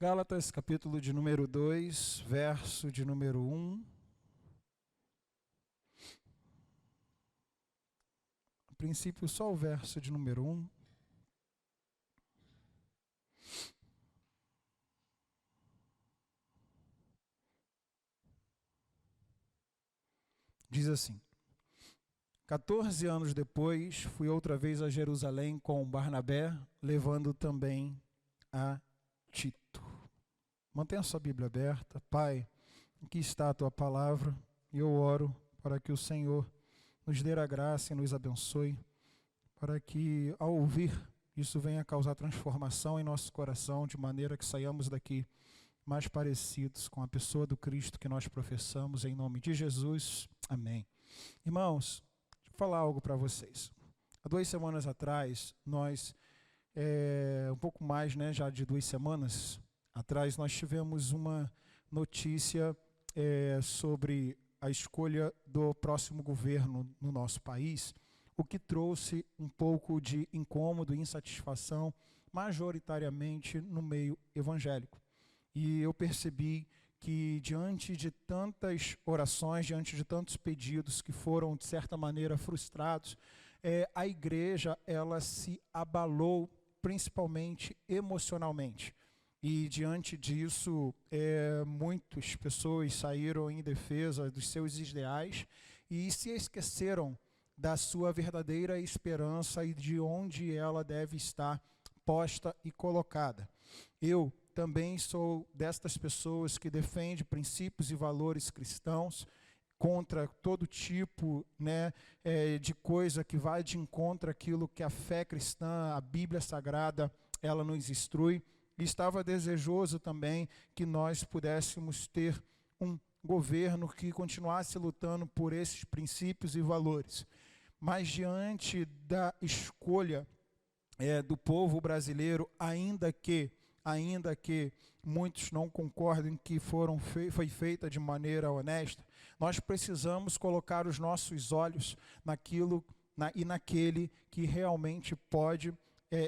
Gálatas, capítulo de número 2, verso de número 1. A princípio, só o verso de número 1. Diz assim: 14 anos depois, fui outra vez a Jerusalém com Barnabé, levando também a Tito. Mantenha sua Bíblia aberta. Pai, aqui está a tua palavra, e eu oro para que o Senhor nos dê a graça e nos abençoe, para que, ao ouvir, isso venha causar transformação em nosso coração, de maneira que saiamos daqui mais parecidos com a pessoa do Cristo que nós professamos, em nome de Jesus. Amém. Irmãos, deixa eu falar algo para vocês. Há 2 semanas atrás, um pouco mais, já de 2 semanas atrás, nós tivemos uma notícia sobre a escolha do próximo governo no nosso país, o que trouxe um pouco de incômodo e insatisfação, majoritariamente no meio evangélico. E eu percebi que diante de tantas orações, diante de tantos pedidos que foram, de certa maneira, frustrados, a igreja ela se abalou, principalmente emocionalmente. E diante disso, muitas pessoas saíram em defesa dos seus ideais e se esqueceram da sua verdadeira esperança e de onde ela deve estar posta e colocada. Eu também sou destas pessoas que defende princípios e valores cristãos contra todo tipo de coisa que vai de encontro àquilo que a fé cristã, a Bíblia Sagrada, ela nos instrui. E estava desejoso também que nós pudéssemos ter um governo que continuasse lutando por esses princípios e valores. Mas diante da escolha do povo brasileiro, ainda que muitos não concordem que foi feita de maneira honesta, nós precisamos colocar os nossos olhos naquele que realmente pode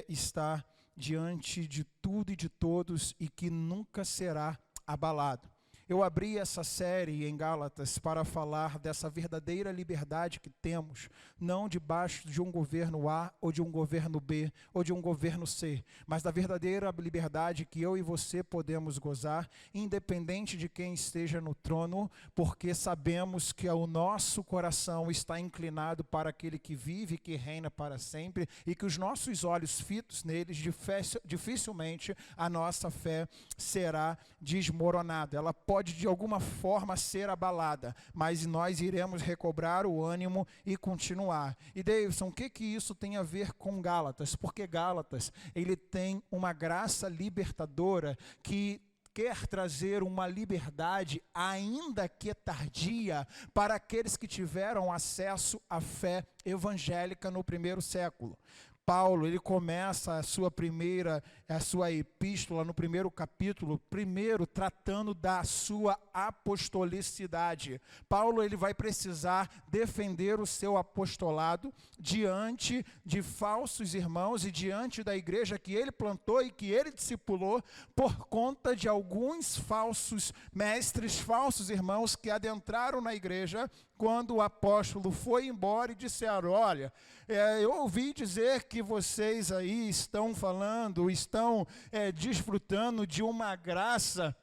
estar diante de tudo e de todos e que nunca será abalado. Eu abri essa série em Gálatas para falar dessa verdadeira liberdade que temos, não debaixo de um governo A, ou de um governo B, ou de um governo C, mas da verdadeira liberdade que eu e você podemos gozar, independente de quem esteja no trono, porque sabemos que o nosso coração está inclinado para aquele que vive e que reina para sempre, e que os nossos olhos fitos neles, dificilmente a nossa fé será desmoronada. Ela pode de alguma forma ser abalada, mas nós iremos recobrar o ânimo e continuar. E Davidson, o que isso tem a ver com Gálatas? Porque Gálatas, ele tem uma graça libertadora que quer trazer uma liberdade, ainda que tardia, para aqueles que tiveram acesso à fé evangélica no primeiro século. Paulo, ele começa a sua epístola no primeiro capítulo, tratando da sua apostolicidade. Paulo, ele vai precisar defender o seu apostolado diante de falsos irmãos e diante da igreja que ele plantou e que ele discipulou por conta de alguns falsos mestres, falsos irmãos que adentraram na igreja quando o apóstolo foi embora e disseram: olha, eu ouvi dizer que vocês aí estão desfrutando de uma graça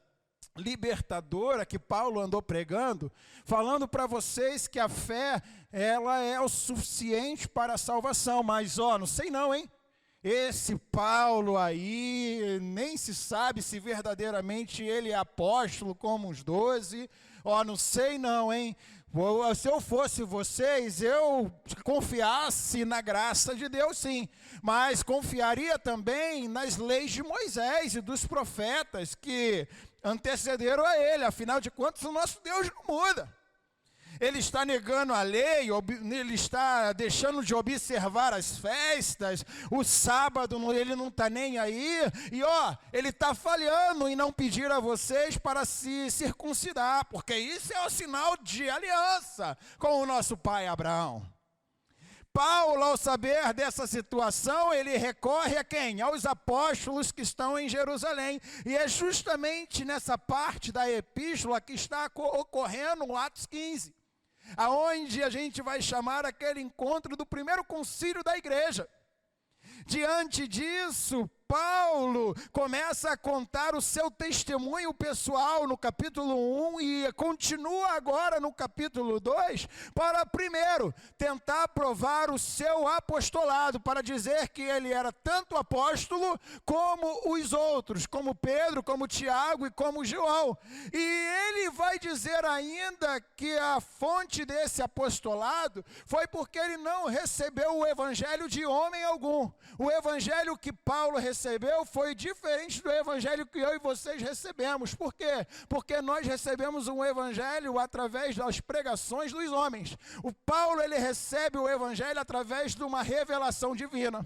libertadora que Paulo andou pregando, falando para vocês que a fé, ela é o suficiente para a salvação, mas não sei não, hein? Esse Paulo aí, nem se sabe se verdadeiramente ele é apóstolo como os 12, não sei não, hein? Se eu fosse vocês, eu confiasse na graça de Deus, sim, mas confiaria também nas leis de Moisés e dos profetas que antecederam a ele. Afinal de contas, o nosso Deus não muda. Ele está negando a lei, ele está deixando de observar as festas, o sábado ele não está nem aí, e ele está falhando em não pedir a vocês para se circuncidar, porque isso é o sinal de aliança com o nosso pai Abraão. Paulo, ao saber dessa situação, ele recorre a quem? Aos apóstolos que estão em Jerusalém. E é justamente nessa parte da epístola que está ocorrendo o Atos 15, aonde a gente vai chamar aquele encontro do primeiro concílio da igreja. Diante disso, Paulo começa a contar o seu testemunho pessoal no capítulo 1 e continua agora no capítulo 2 para primeiro tentar provar o seu apostolado, para dizer que ele era tanto apóstolo como os outros, como Pedro, como Tiago e como João. E ele vai dizer ainda que a fonte desse apostolado foi porque ele não recebeu o evangelho de homem algum. O evangelho que Paulo recebeu foi diferente do evangelho que eu e vocês recebemos. Por quê? Porque nós recebemos um evangelho através das pregações dos homens. O Paulo, ele recebe o evangelho através de uma revelação divina.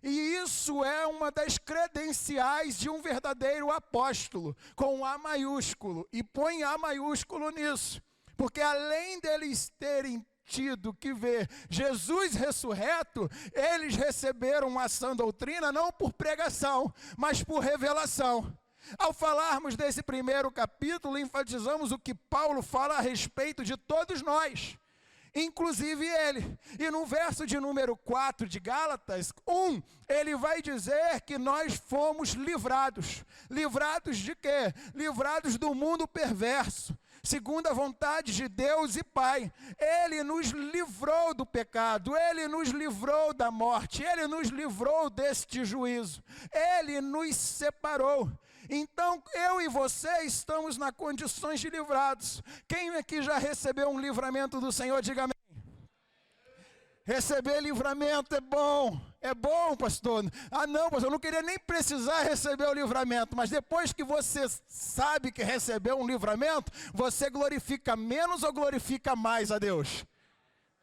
E isso é uma das credenciais de um verdadeiro apóstolo, com A maiúsculo. E põe A maiúsculo nisso, porque além deles terem tido que ver Jesus ressurreto, eles receberam uma sã doutrina não por pregação, mas por revelação. Ao falarmos desse primeiro capítulo, enfatizamos o que Paulo fala a respeito de todos nós, inclusive ele. E no verso de número 4 de Gálatas 1, ele vai dizer que nós fomos livrados. Livrados de quê? Livrados do mundo perverso, segundo a vontade de Deus e Pai. Ele nos livrou do pecado, Ele nos livrou da morte, Ele nos livrou deste juízo, Ele nos separou. Então, eu e você estamos nas condições de livrados. Quem aqui já recebeu um livramento do Senhor, diga amém. Receber livramento é bom, pastor. Ah não, pastor, eu não queria nem precisar receber o livramento, mas depois que você sabe que recebeu um livramento, você glorifica menos ou glorifica mais a Deus?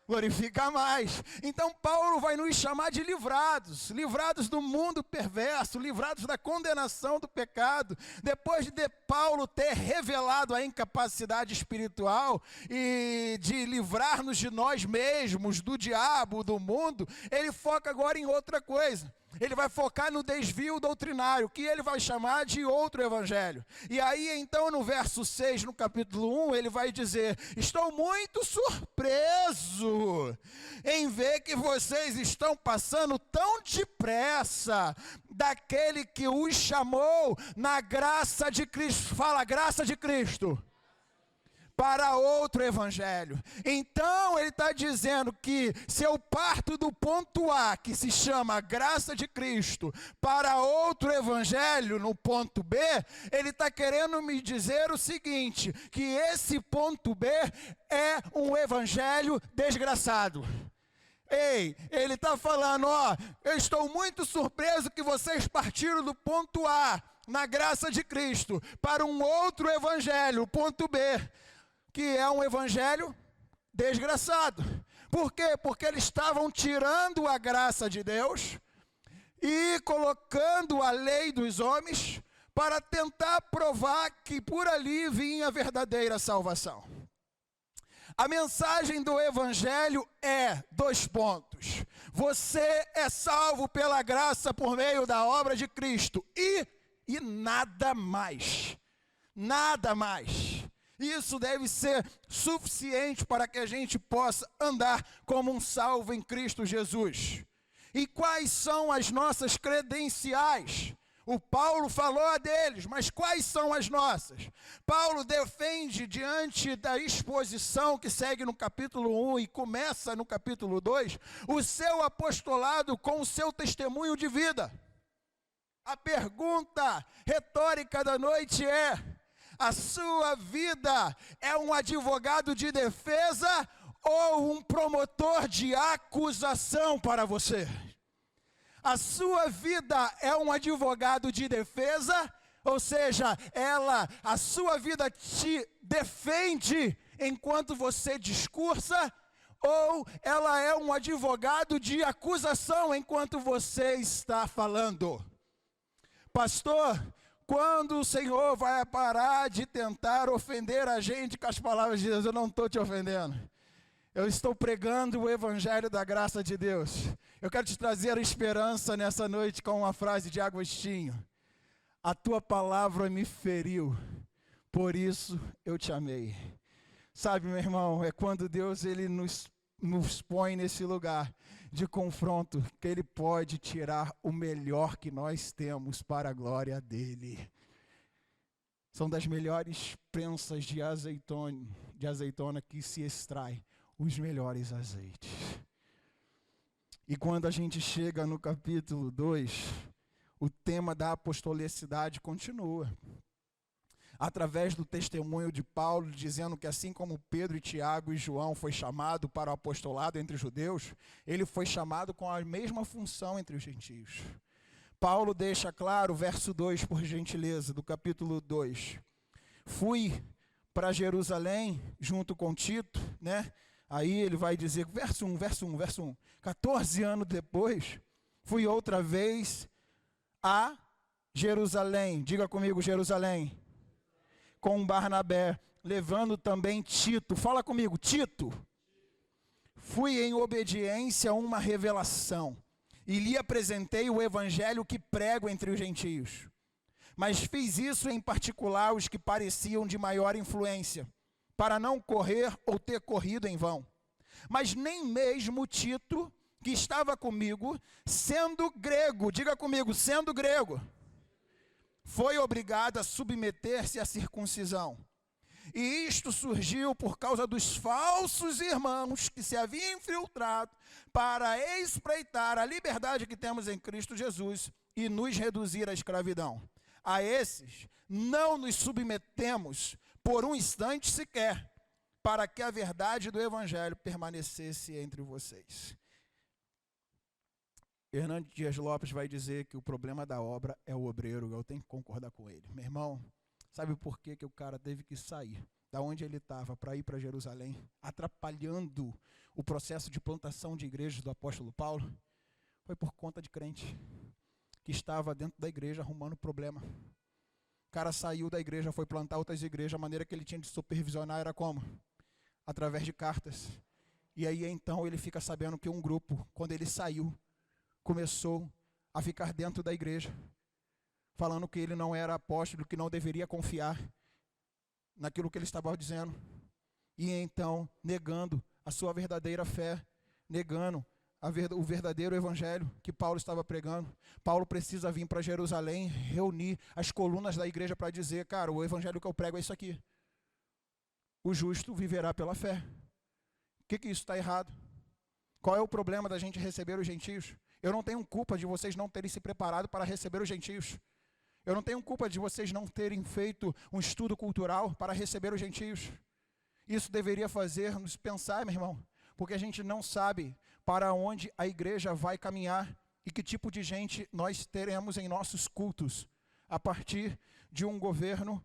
Glorifica mais. Então Paulo vai nos chamar de livrados, livrados do mundo perverso, livrados da condenação do pecado. Depois de Paulo ter revelado a incapacidade espiritual e de livrar-nos de nós mesmos, do diabo, do mundo, ele foca agora em outra coisa. Ele vai focar no desvio doutrinário, que ele vai chamar de outro evangelho. E aí, então, no verso 6, no capítulo 1, ele vai dizer: estou muito surpreso em ver que vocês estão passando tão depressa daquele que os chamou na graça de Cristo. Fala, graça de Cristo. Para outro evangelho. Então ele está dizendo que se eu parto do ponto A, que se chama graça de Cristo, para outro evangelho no ponto B, ele está querendo me dizer o seguinte, que esse ponto B é um evangelho desgraçado. Ei, ele está falando, eu estou muito surpreso que vocês partiram do ponto A, na graça de Cristo, para um outro evangelho, ponto B, que é um evangelho desgraçado. Por quê? Porque eles estavam tirando a graça de Deus e colocando a lei dos homens para tentar provar que por ali vinha a verdadeira salvação. A mensagem do evangelho é 2 pontos. Você é salvo pela graça por meio da obra de Cristo e nada mais. Nada mais. Isso deve ser suficiente para que a gente possa andar como um salvo em Cristo Jesus. E quais são as nossas credenciais? O Paulo falou deles, mas quais são as nossas? Paulo defende diante da exposição que segue no capítulo 1 e começa no capítulo 2, o seu apostolado com o seu testemunho de vida. A pergunta retórica da noite é: a sua vida é um advogado de defesa ou um promotor de acusação para você? A sua vida é um advogado de defesa, ou seja, a sua vida te defende enquanto você discursa, ou ela é um advogado de acusação enquanto você está falando? Pastor, quando o Senhor vai parar de tentar ofender a gente com as palavras de Deus? Eu não estou te ofendendo. Eu estou pregando o evangelho da graça de Deus. Eu quero te trazer a esperança nessa noite com uma frase de Agostinho. A tua palavra me feriu, por isso eu te amei. Sabe, meu irmão, é quando Deus ele nos põe nesse lugar de confronto, que Ele pode tirar o melhor que nós temos para a glória dEle. São das melhores prensas de azeitona que se extrai os melhores azeites. E quando a gente chega no capítulo 2, o tema da apostolicidade continua. Através do testemunho de Paulo, dizendo que assim como Pedro, Tiago e João foi chamado para o apostolado entre os judeus, ele foi chamado com a mesma função entre os gentios. Paulo deixa claro, verso 2, por gentileza, do capítulo 2. Fui para Jerusalém junto com Tito, né? Aí ele vai dizer, verso 1, 14 anos depois, fui outra vez a Jerusalém. Diga comigo, Jerusalém. Com Barnabé, levando também Tito. Fala comigo, Tito. Fui em obediência a uma revelação e lhe apresentei o evangelho que prego entre os gentios. Mas fiz isso em particular os que pareciam de maior influência, para não correr ou ter corrido em vão. Mas nem mesmo Tito, que estava comigo, sendo grego, diga comigo, sendo grego, foi obrigado a submeter-se à circuncisão. E isto surgiu por causa dos falsos irmãos que se haviam infiltrado para espreitar a liberdade que temos em Cristo Jesus e nos reduzir à escravidão. A esses não nos submetemos por um instante sequer, para que a verdade do evangelho permanecesse entre vocês. Hernandes Dias Lopes vai dizer que o problema da obra é o obreiro, eu tenho que concordar com ele. Meu irmão, sabe por que o cara teve que sair da onde ele estava para ir para Jerusalém, atrapalhando o processo de plantação de igrejas do apóstolo Paulo? Foi por conta de crente que estava dentro da igreja arrumando problema. O cara saiu da igreja, foi plantar outras igrejas, a maneira que ele tinha de supervisionar era como? Através de cartas. E aí então ele fica sabendo que um grupo, quando ele saiu, começou a ficar dentro da igreja, falando que ele não era apóstolo, que não deveria confiar naquilo que ele estava dizendo. E então, negando a sua verdadeira fé, negando o verdadeiro evangelho que Paulo estava pregando. Paulo precisa vir para Jerusalém, reunir as colunas da igreja para dizer, cara, o evangelho que eu prego é isso aqui. O justo viverá pela fé. O que isso está errado? Qual é o problema da gente receber os gentios? Eu não tenho culpa de vocês não terem se preparado para receber os gentios. Eu não tenho culpa de vocês não terem feito um estudo cultural para receber os gentios. Isso deveria fazer-nos pensar, meu irmão, porque a gente não sabe para onde a igreja vai caminhar e que tipo de gente nós teremos em nossos cultos a partir de um governo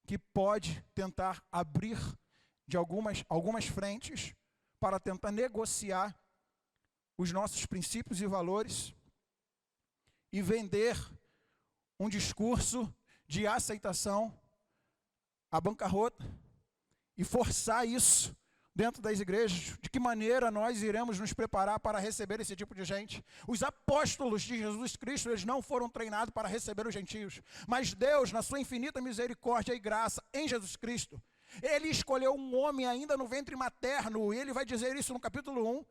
que pode tentar abrir de algumas frentes para tentar negociar os nossos princípios e valores e vender um discurso de aceitação à bancarrota e forçar isso dentro das igrejas. De que maneira nós iremos nos preparar para receber esse tipo de gente? Os apóstolos de Jesus Cristo, eles não foram treinados para receber os gentios, mas Deus, na sua infinita misericórdia e graça em Jesus Cristo, Ele escolheu um homem ainda no ventre materno, e Ele vai dizer isso no capítulo 1,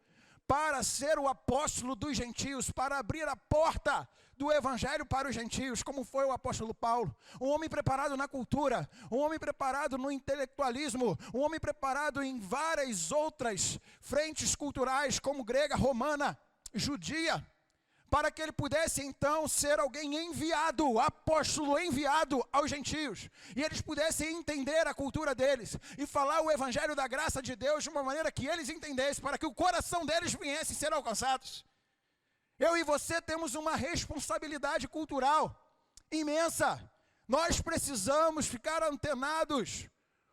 para ser o apóstolo dos gentios, para abrir a porta do evangelho para os gentios, como foi o apóstolo Paulo. Um homem preparado na cultura, um homem preparado no intelectualismo, um homem preparado em várias outras frentes culturais, como grega, romana, judia, para que ele pudesse então ser alguém enviado, apóstolo enviado aos gentios, e eles pudessem entender a cultura deles, e falar o evangelho da graça de Deus de uma maneira que eles entendessem, para que o coração deles viesse a ser alcançados. Eu e você temos uma responsabilidade cultural imensa. Nós precisamos ficar antenados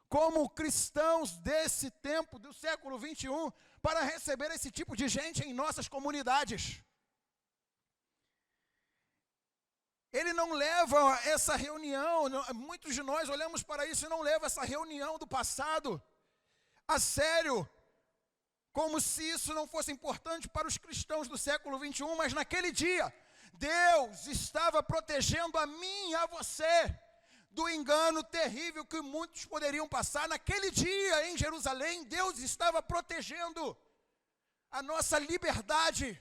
como cristãos desse tempo, do século 21, para receber esse tipo de gente em nossas comunidades. Ele não leva essa reunião, muitos de nós olhamos para isso e não leva essa reunião do passado a sério, Como se isso não fosse importante para os cristãos do século 21, mas naquele dia, Deus estava protegendo a mim e a você do engano terrível que muitos poderiam passar. Naquele dia, em Jerusalém, Deus estava protegendo a nossa liberdade.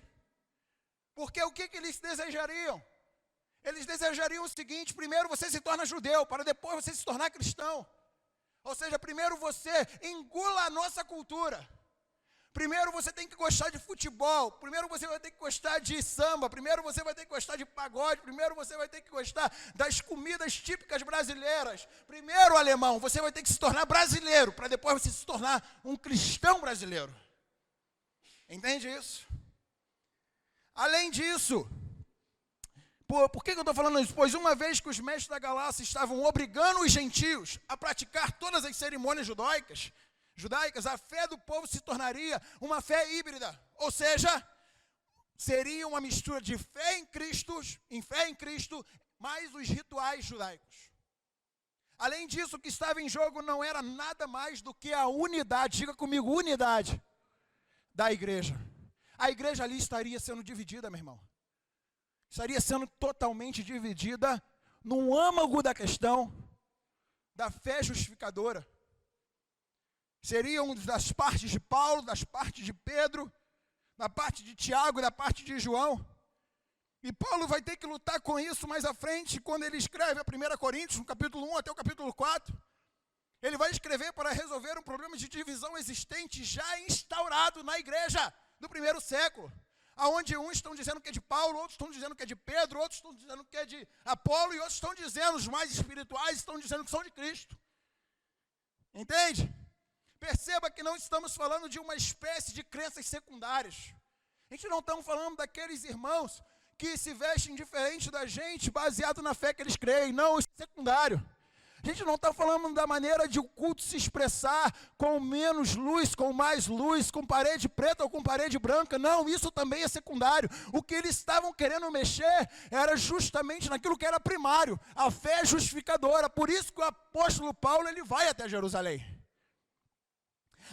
Porque o que eles desejariam? Eles desejariam o seguinte: primeiro você se torna judeu, para depois você se tornar cristão. Ou seja, primeiro você engula a nossa cultura. Primeiro você tem que gostar de futebol, primeiro você vai ter que gostar de samba, primeiro você vai ter que gostar de pagode, primeiro você vai ter que gostar das comidas típicas brasileiras. Primeiro, alemão, você vai ter que se tornar brasileiro, para depois você se tornar um cristão brasileiro. Entende isso? Além disso, por que eu estou falando isso? Pois uma vez que os mestres da Galácia estavam obrigando os gentios a praticar todas as cerimônias judaicas, a fé do povo se tornaria uma fé híbrida, ou seja, seria uma mistura de fé em Cristo, mais os rituais judaicos. Além disso, o que estava em jogo não era nada mais do que a unidade, diga comigo, unidade da igreja. A igreja ali estaria sendo dividida, meu irmão. Estaria sendo totalmente dividida no âmago da questão da fé justificadora. Seriam das partes de Paulo, das partes de Pedro, da parte de Tiago, da parte de João. E Paulo vai ter que lutar com isso mais à frente, quando ele escreve a 1 Coríntios, no capítulo 1 até o capítulo 4. Ele vai escrever para resolver um problema de divisão existente já instaurado na igreja do primeiro século. Onde uns estão dizendo que é de Paulo, outros estão dizendo que é de Pedro, outros estão dizendo que é de Apolo, e outros estão dizendo, os mais espirituais estão dizendo que são de Cristo. Entende? Perceba que não estamos falando de uma espécie de crenças secundárias. A gente não está falando daqueles irmãos que se vestem diferente da gente, baseado na fé que eles creem. Não, isso é secundário. A gente não está falando da maneira de o culto se expressar com menos luz, com mais luz, com parede preta ou com parede branca. Não, isso também é secundário. O que eles estavam querendo mexer era justamente naquilo que era primário, a fé justificadora. Por isso que o apóstolo Paulo ele vai até Jerusalém.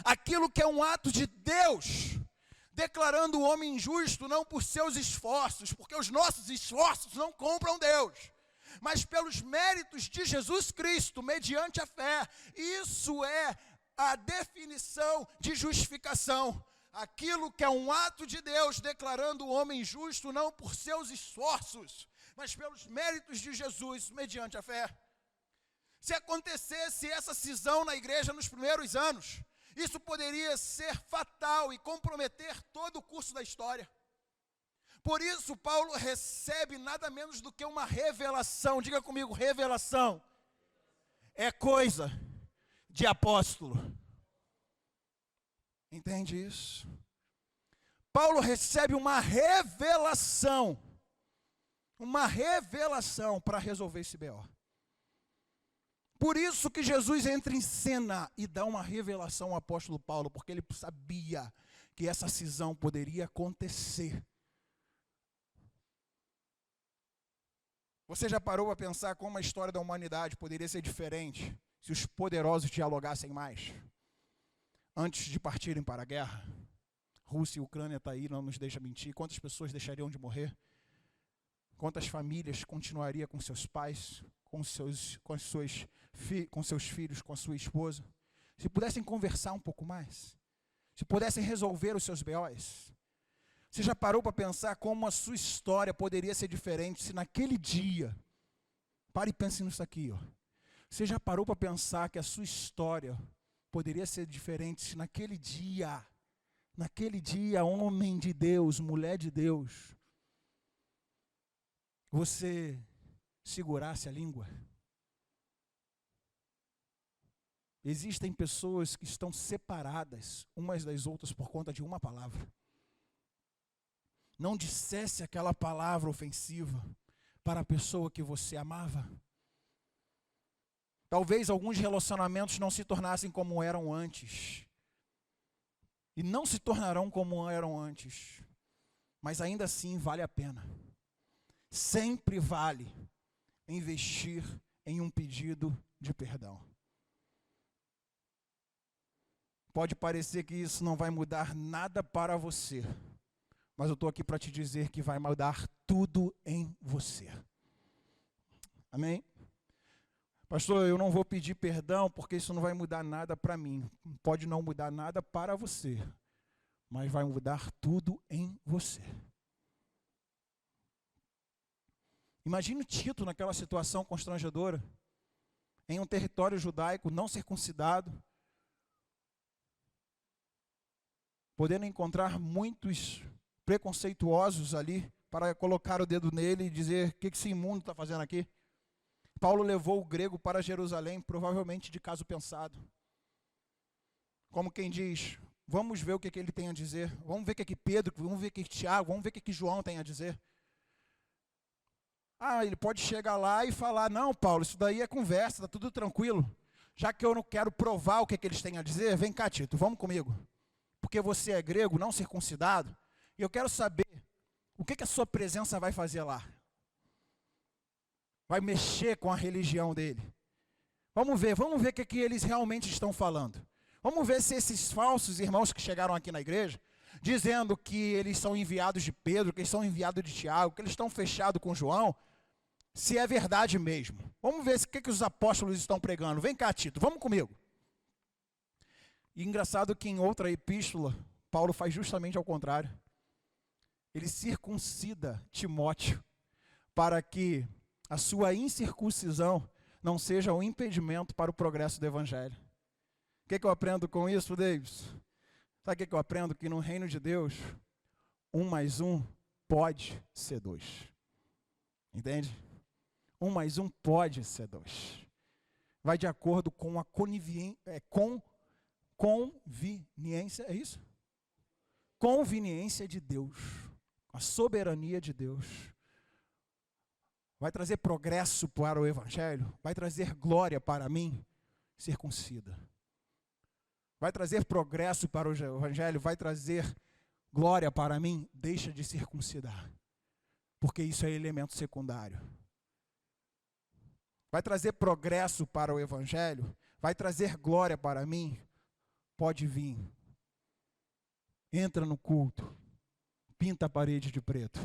Aquilo que é um ato de Deus, declarando o homem justo não por seus esforços, porque os nossos esforços não compram Deus, mas pelos méritos de Jesus Cristo, mediante a fé. Isso é a definição de justificação. Aquilo que é um ato de Deus, declarando o homem justo não por seus esforços, mas pelos méritos de Jesus, mediante a fé. Se acontecesse essa cisão na igreja nos primeiros anos, isso poderia ser fatal e comprometer todo o curso da história. Por isso, Paulo recebe nada menos do que uma revelação. Diga comigo, revelação é coisa de apóstolo. Entende isso? Paulo recebe uma revelação para resolver esse BO. Por isso que Jesus entra em cena e dá uma revelação ao apóstolo Paulo, porque ele sabia que essa cisão poderia acontecer. Você já parou para pensar como a história da humanidade poderia ser diferente se os poderosos dialogassem mais? Antes de partirem para a guerra, Rússia e Ucrânia está aí, não nos deixa mentir. Quantas pessoas deixariam de morrer? Quantas famílias continuariam com seus pais, com seus filhos, com a sua esposa? Se pudessem conversar um pouco mais, se pudessem resolver os seus BOs. Você já parou para pensar como a sua história poderia ser diferente se naquele dia, pare e pense nisso aqui, ó. Você já parou para pensar que a sua história poderia ser diferente se naquele dia, homem de Deus, mulher de Deus, você segurasse a língua? Existem pessoas que estão separadas umas das outras por conta de uma palavra. Não dissesse aquela palavra ofensiva para a pessoa que você amava. Talvez alguns relacionamentos não se tornassem como eram antes. E não se tornarão como eram antes. Mas ainda assim vale a pena. Sempre vale investir em um pedido de perdão. Pode parecer que isso não vai mudar nada para você, mas eu estou aqui para te dizer que vai mudar tudo em você. Amém? Pastor, eu não vou pedir perdão porque isso não vai mudar nada para mim. Pode não mudar nada para você, mas vai mudar tudo em você. Imagine Tito naquela situação constrangedora, em um território judaico não circuncidado, podendo encontrar muitos preconceituosos ali para colocar o dedo nele e dizer: o que esse imundo está fazendo aqui? Paulo levou o grego para Jerusalém, provavelmente de caso pensado. Como quem diz: vamos ver o que ele tem a dizer, vamos ver o que Pedro, vamos ver o que Tiago, vamos ver o que João tem a dizer. Ele pode chegar lá e falar: não, Paulo, isso daí é conversa, está tudo tranquilo. Já que eu não quero provar o que eles têm a dizer, vem cá, Tito, vamos comigo. Porque você é grego, não circuncidado, e eu quero saber o que a sua presença vai fazer lá. Vai mexer com a religião dele. Vamos ver o que eles realmente estão falando. Vamos ver se esses falsos irmãos que chegaram aqui na igreja, dizendo que eles são enviados de Pedro, que eles são enviados de Tiago, que eles estão fechados com João, se é verdade mesmo. Vamos ver o que os apóstolos estão pregando. Vem cá, Tito, vamos comigo. E engraçado que em outra epístola, Paulo faz justamente ao contrário. Ele circuncida Timóteo para que a sua incircuncisão não seja um impedimento para o progresso do evangelho. O que eu aprendo com isso, Davis? Sabe o que eu aprendo? Que no reino de Deus, 1 mais 1 pode ser 2. Entende? 1 mais 1 pode ser 2. Vai de acordo com a conveniência, é isso? Conveniência de Deus, a soberania de Deus. Vai trazer progresso para o evangelho, vai trazer glória para mim, circuncida. Vai trazer progresso para o evangelho, vai trazer glória para mim, deixa de circuncidar. Porque isso é elemento secundário. Vai trazer progresso para o evangelho, vai trazer glória para mim, pode vir. Entra no culto, pinta a parede de preto.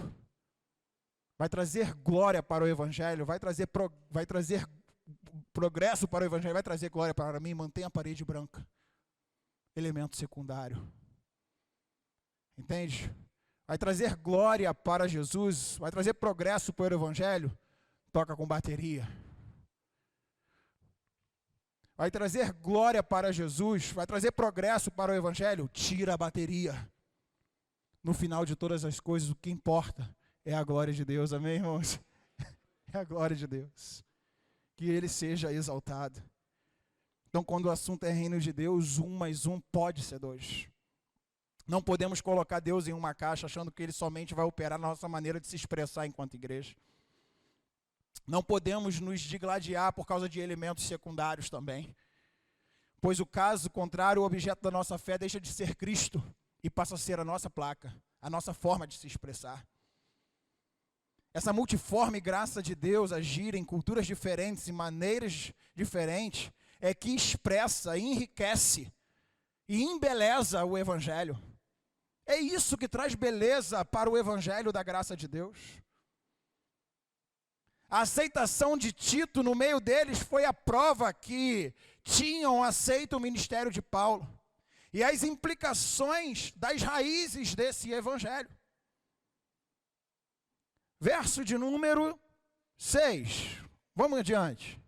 Vai trazer glória para o evangelho, vai trazer progresso para o evangelho, vai trazer glória para mim, mantém a parede branca. Elemento secundário. Entende? Vai trazer glória para Jesus, vai trazer progresso para o evangelho, toca com bateria. Vai trazer glória para Jesus, vai trazer progresso para o evangelho, tira a bateria. No final de todas as coisas, o que importa é a glória de Deus, amém, irmãos? É a glória de Deus. Que Ele seja exaltado. Então, quando o assunto é reino de Deus, 1 mais 1 pode ser 2. Não podemos colocar Deus em uma caixa achando que Ele somente vai operar na nossa maneira de se expressar enquanto igreja. Não podemos nos digladiar por causa de elementos secundários também. Pois o caso contrário, o objeto da nossa fé deixa de ser Cristo e passa a ser a nossa placa, a nossa forma de se expressar. Essa multiforme graça de Deus agir em culturas diferentes e maneiras diferentes é que expressa, enriquece e embeleza o evangelho. É isso que traz beleza para o evangelho da graça de Deus. A aceitação de Tito no meio deles foi a prova que tinham aceito o ministério de Paulo e as implicações das raízes desse evangelho. Verso de número 6. Vamos adiante.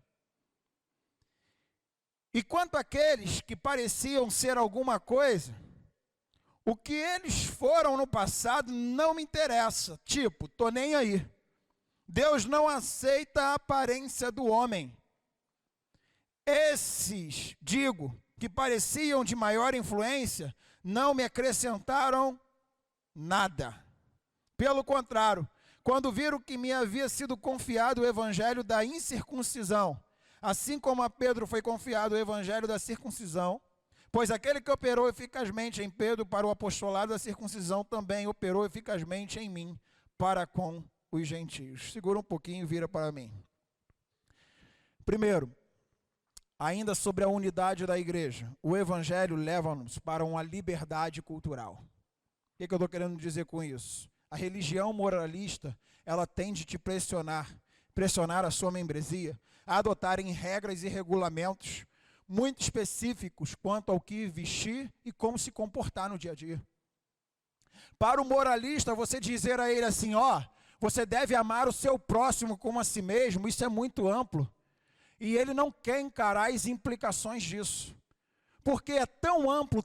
E quanto àqueles que pareciam ser alguma coisa, o que eles foram no passado não me interessa. Tipo, tô nem aí. Deus não aceita a aparência do homem. Esses, digo, que pareciam de maior influência, não me acrescentaram nada. Pelo contrário, quando viram que me havia sido confiado o evangelho da incircuncisão, assim como a Pedro foi confiado o evangelho da circuncisão, pois aquele que operou eficazmente em Pedro para o apostolado da circuncisão também operou eficazmente em mim para com os gentios. Segura um pouquinho e vira para mim. Primeiro, Ainda sobre a unidade da igreja, o evangelho leva-nos para uma liberdade cultural. O que eu estou querendo dizer com isso? A religião moralista, ela tende a te pressionar a sua membresia a adotarem regras e regulamentos muito específicos quanto ao que vestir e como se comportar no dia a dia. Para o moralista, você dizer a ele assim, você deve amar o seu próximo como a si mesmo, isso é muito amplo. E ele não quer encarar as implicações disso. Porque é tão amplo,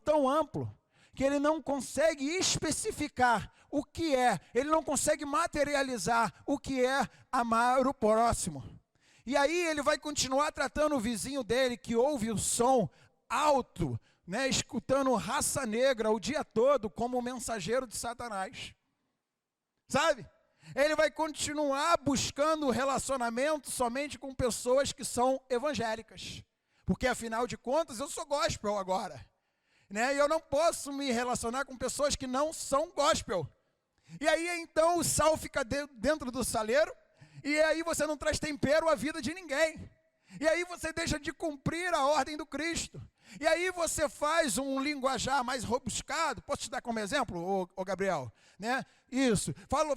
que ele não consegue especificar o que é, ele não consegue materializar o que é amar o próximo. E aí ele vai continuar tratando o vizinho dele, que ouve o som alto, escutando Raça Negra o dia todo, como o mensageiro de Satanás. Sabe? Ele vai continuar buscando relacionamento somente com pessoas que são evangélicas. Porque, afinal de contas, eu sou gospel agora. E eu não posso me relacionar com pessoas que não são gospel. E aí, então, o sal fica dentro do saleiro. E aí você não traz tempero à vida de ninguém. E aí você deixa de cumprir a ordem do Cristo. E aí você faz um linguajar mais rebuscado. Posso te dar como exemplo, ô Gabriel? Isso. Fala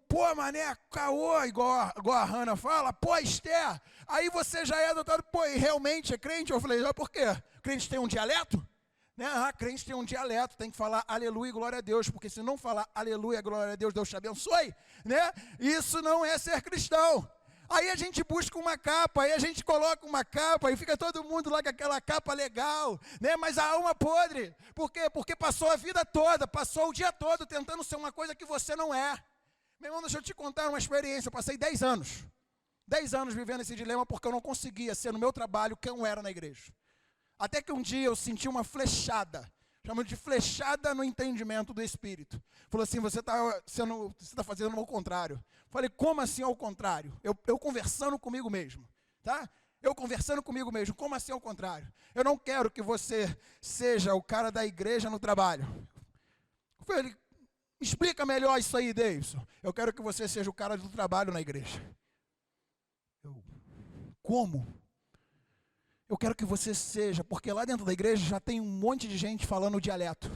pô, mané, caô, igual a Hannah fala, pô, Esther. Aí você já é adotado, pô, e realmente é crente? Eu falei, por quê? Crente tem um dialeto? Crente tem um dialeto, tem que falar aleluia e glória a Deus, porque se não falar aleluia e glória a Deus, Deus te abençoe, Isso não é ser cristão. Aí a gente busca uma capa, aí a gente coloca uma capa, e fica todo mundo lá com aquela capa legal, Mas a alma podre. Por quê? Porque passou a vida toda, passou o dia todo tentando ser uma coisa que você não é. Meu irmão, deixa eu te contar uma experiência. Eu passei 10 anos. 10 anos vivendo esse dilema porque eu não conseguia ser no meu trabalho quem eu era na igreja. Até que um dia eu senti uma flechada, chamamos de flechada no entendimento do Espírito. Falou assim, você está fazendo ao contrário. Falei, como assim ao contrário? Eu conversando comigo mesmo, tá? Eu conversando comigo mesmo, como assim ao contrário? Eu não quero que você seja o cara da igreja no trabalho. Falei, explica melhor isso aí, Davidson. Eu quero que você seja o cara do trabalho na igreja. Como? Eu quero que você seja, porque lá dentro da igreja já tem um monte de gente falando o dialeto.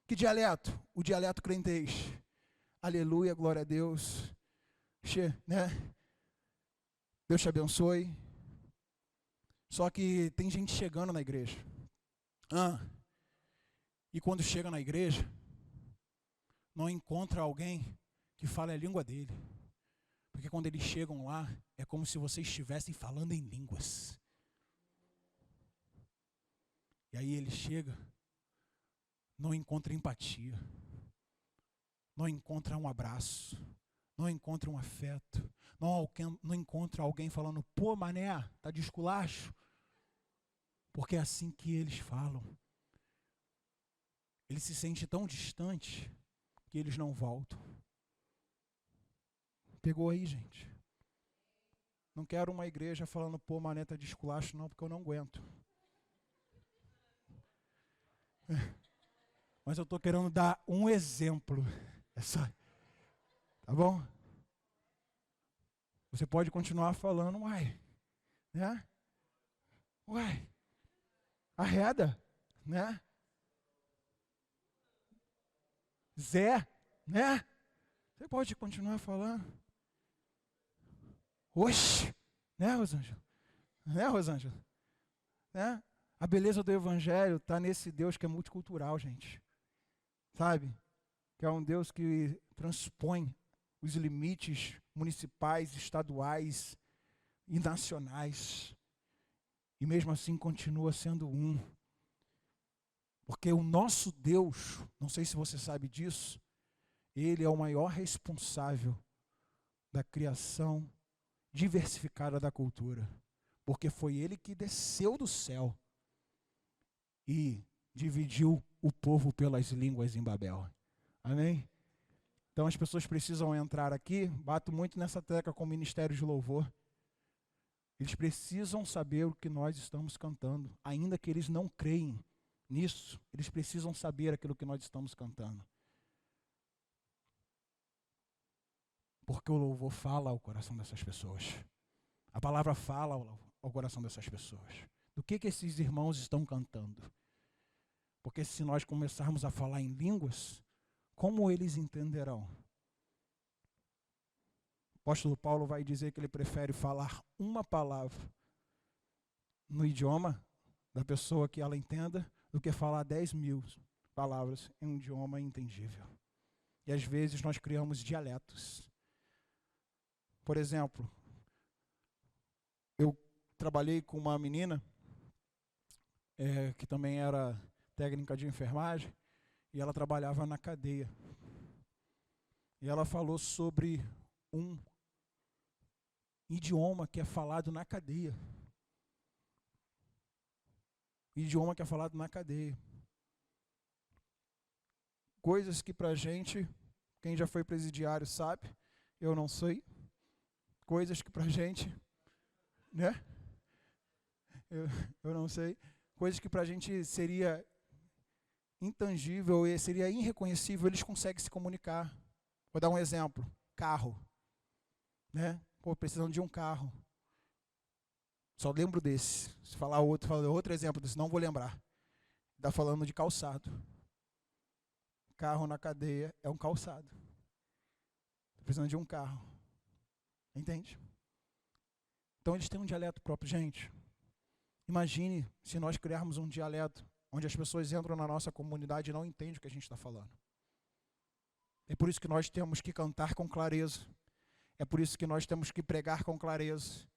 Que dialeto? O dialeto crentez. Aleluia, glória a Deus. Deus te abençoe. Só que tem gente chegando na igreja. E quando chega na igreja, não encontra alguém que fale a língua dele. Porque quando eles chegam lá, é como se vocês estivessem falando em línguas. E aí ele chega, não encontra empatia, não encontra um abraço, não encontra um afeto, não encontra alguém falando, pô, mané, tá de esculacho. Porque é assim que eles falam. Ele se sente tão distante que eles não voltam. Pegou aí, gente? Não quero uma igreja falando, pô, mané, tá de esculacho, não, porque eu não aguento. Mas eu estou querendo dar um exemplo. Tá bom? Você pode continuar falando, arreda, Zé, Você pode continuar falando. Oxe, Rosângela? Rosângela? A beleza do evangelho está nesse Deus que é multicultural, gente. Sabe? Que é um Deus que transpõe os limites municipais, estaduais e nacionais. E mesmo assim continua sendo um. Porque o nosso Deus, não sei se você sabe disso, Ele é o maior responsável da criação diversificada da cultura. Porque foi Ele que desceu do céu e dividiu o povo pelas línguas em Babel. Amém? Então as pessoas precisam entrar aqui, bato muito nessa tecla com o Ministério de Louvor. Eles precisam saber o que nós estamos cantando, ainda que eles não creem nisso, eles precisam saber aquilo que nós estamos cantando. Porque o louvor fala ao coração dessas pessoas. A palavra fala ao coração dessas pessoas. Do que esses irmãos estão cantando. Porque se nós começarmos a falar em línguas, como eles entenderão? O apóstolo Paulo vai dizer que ele prefere falar uma palavra no idioma da pessoa que ela entenda, do que falar 10.000 palavras em um idioma intangível. E às vezes nós criamos dialetos. Por exemplo, eu trabalhei com uma menina que também era técnica de enfermagem, e ela trabalhava na cadeia. E ela falou sobre um idioma que é falado na cadeia. Idioma que é falado na cadeia. Coisas que pra gente, quem já foi presidiário sabe, eu não sei. Coisas que pra gente, né? Eu não sei. Coisas que pra gente seria intangível e seria irreconhecível, eles conseguem se comunicar. Vou dar um exemplo. Carro. Né? Pô, precisando de um carro. Só lembro desse. Se falar outro exemplo desse, não vou lembrar. Está falando de calçado. Carro na cadeia é um calçado. Tô precisando de um carro. Entende? Então eles têm um dialeto próprio. Gente, imagine se nós criarmos um dialeto onde as pessoas entram na nossa comunidade e não entendem o que a gente está falando. É por isso que nós temos que cantar com clareza. É por isso que nós temos que pregar com clareza.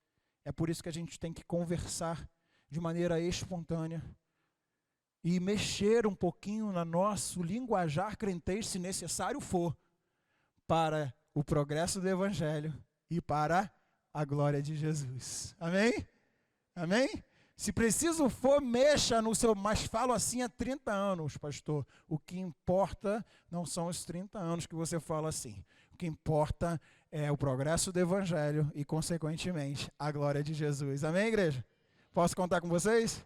É por isso que a gente tem que conversar de maneira espontânea e mexer um pouquinho no nosso linguajar crentez, se necessário for, para o progresso do Evangelho e para a glória de Jesus. Amém? Amém? Se preciso for, mexa no seu... Mas falo assim há 30 anos, pastor. O que importa não são os 30 anos que você fala assim. O que importa é o progresso do Evangelho e, consequentemente, a glória de Jesus. Amém, igreja? Posso contar com vocês?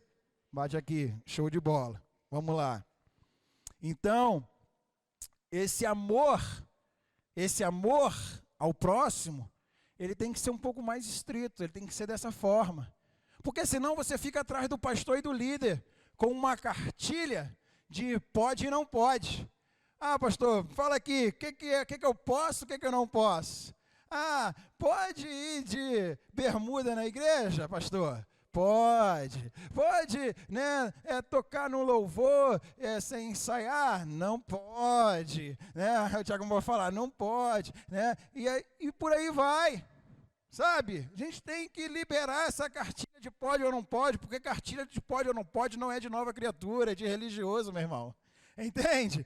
Bate aqui. Show de bola. Vamos lá. Então, esse amor ao próximo, ele tem que ser um pouco mais estrito, ele tem que ser dessa forma. Porque senão você fica atrás do pastor e do líder com uma cartilha de pode e não pode. Ah, pastor, fala aqui, o que eu posso, o que eu não posso? Ah, pode ir de bermuda na igreja, pastor? Pode. Pode, né, tocar no louvor sem ensaiar? Não pode. Né? O Tiago vai falar, não pode. Né? E por aí vai. Sabe? A gente tem que liberar essa cartilha de pode ou não pode, porque cartilha de pode ou não pode não é de nova criatura, é de religioso, meu irmão. Entende?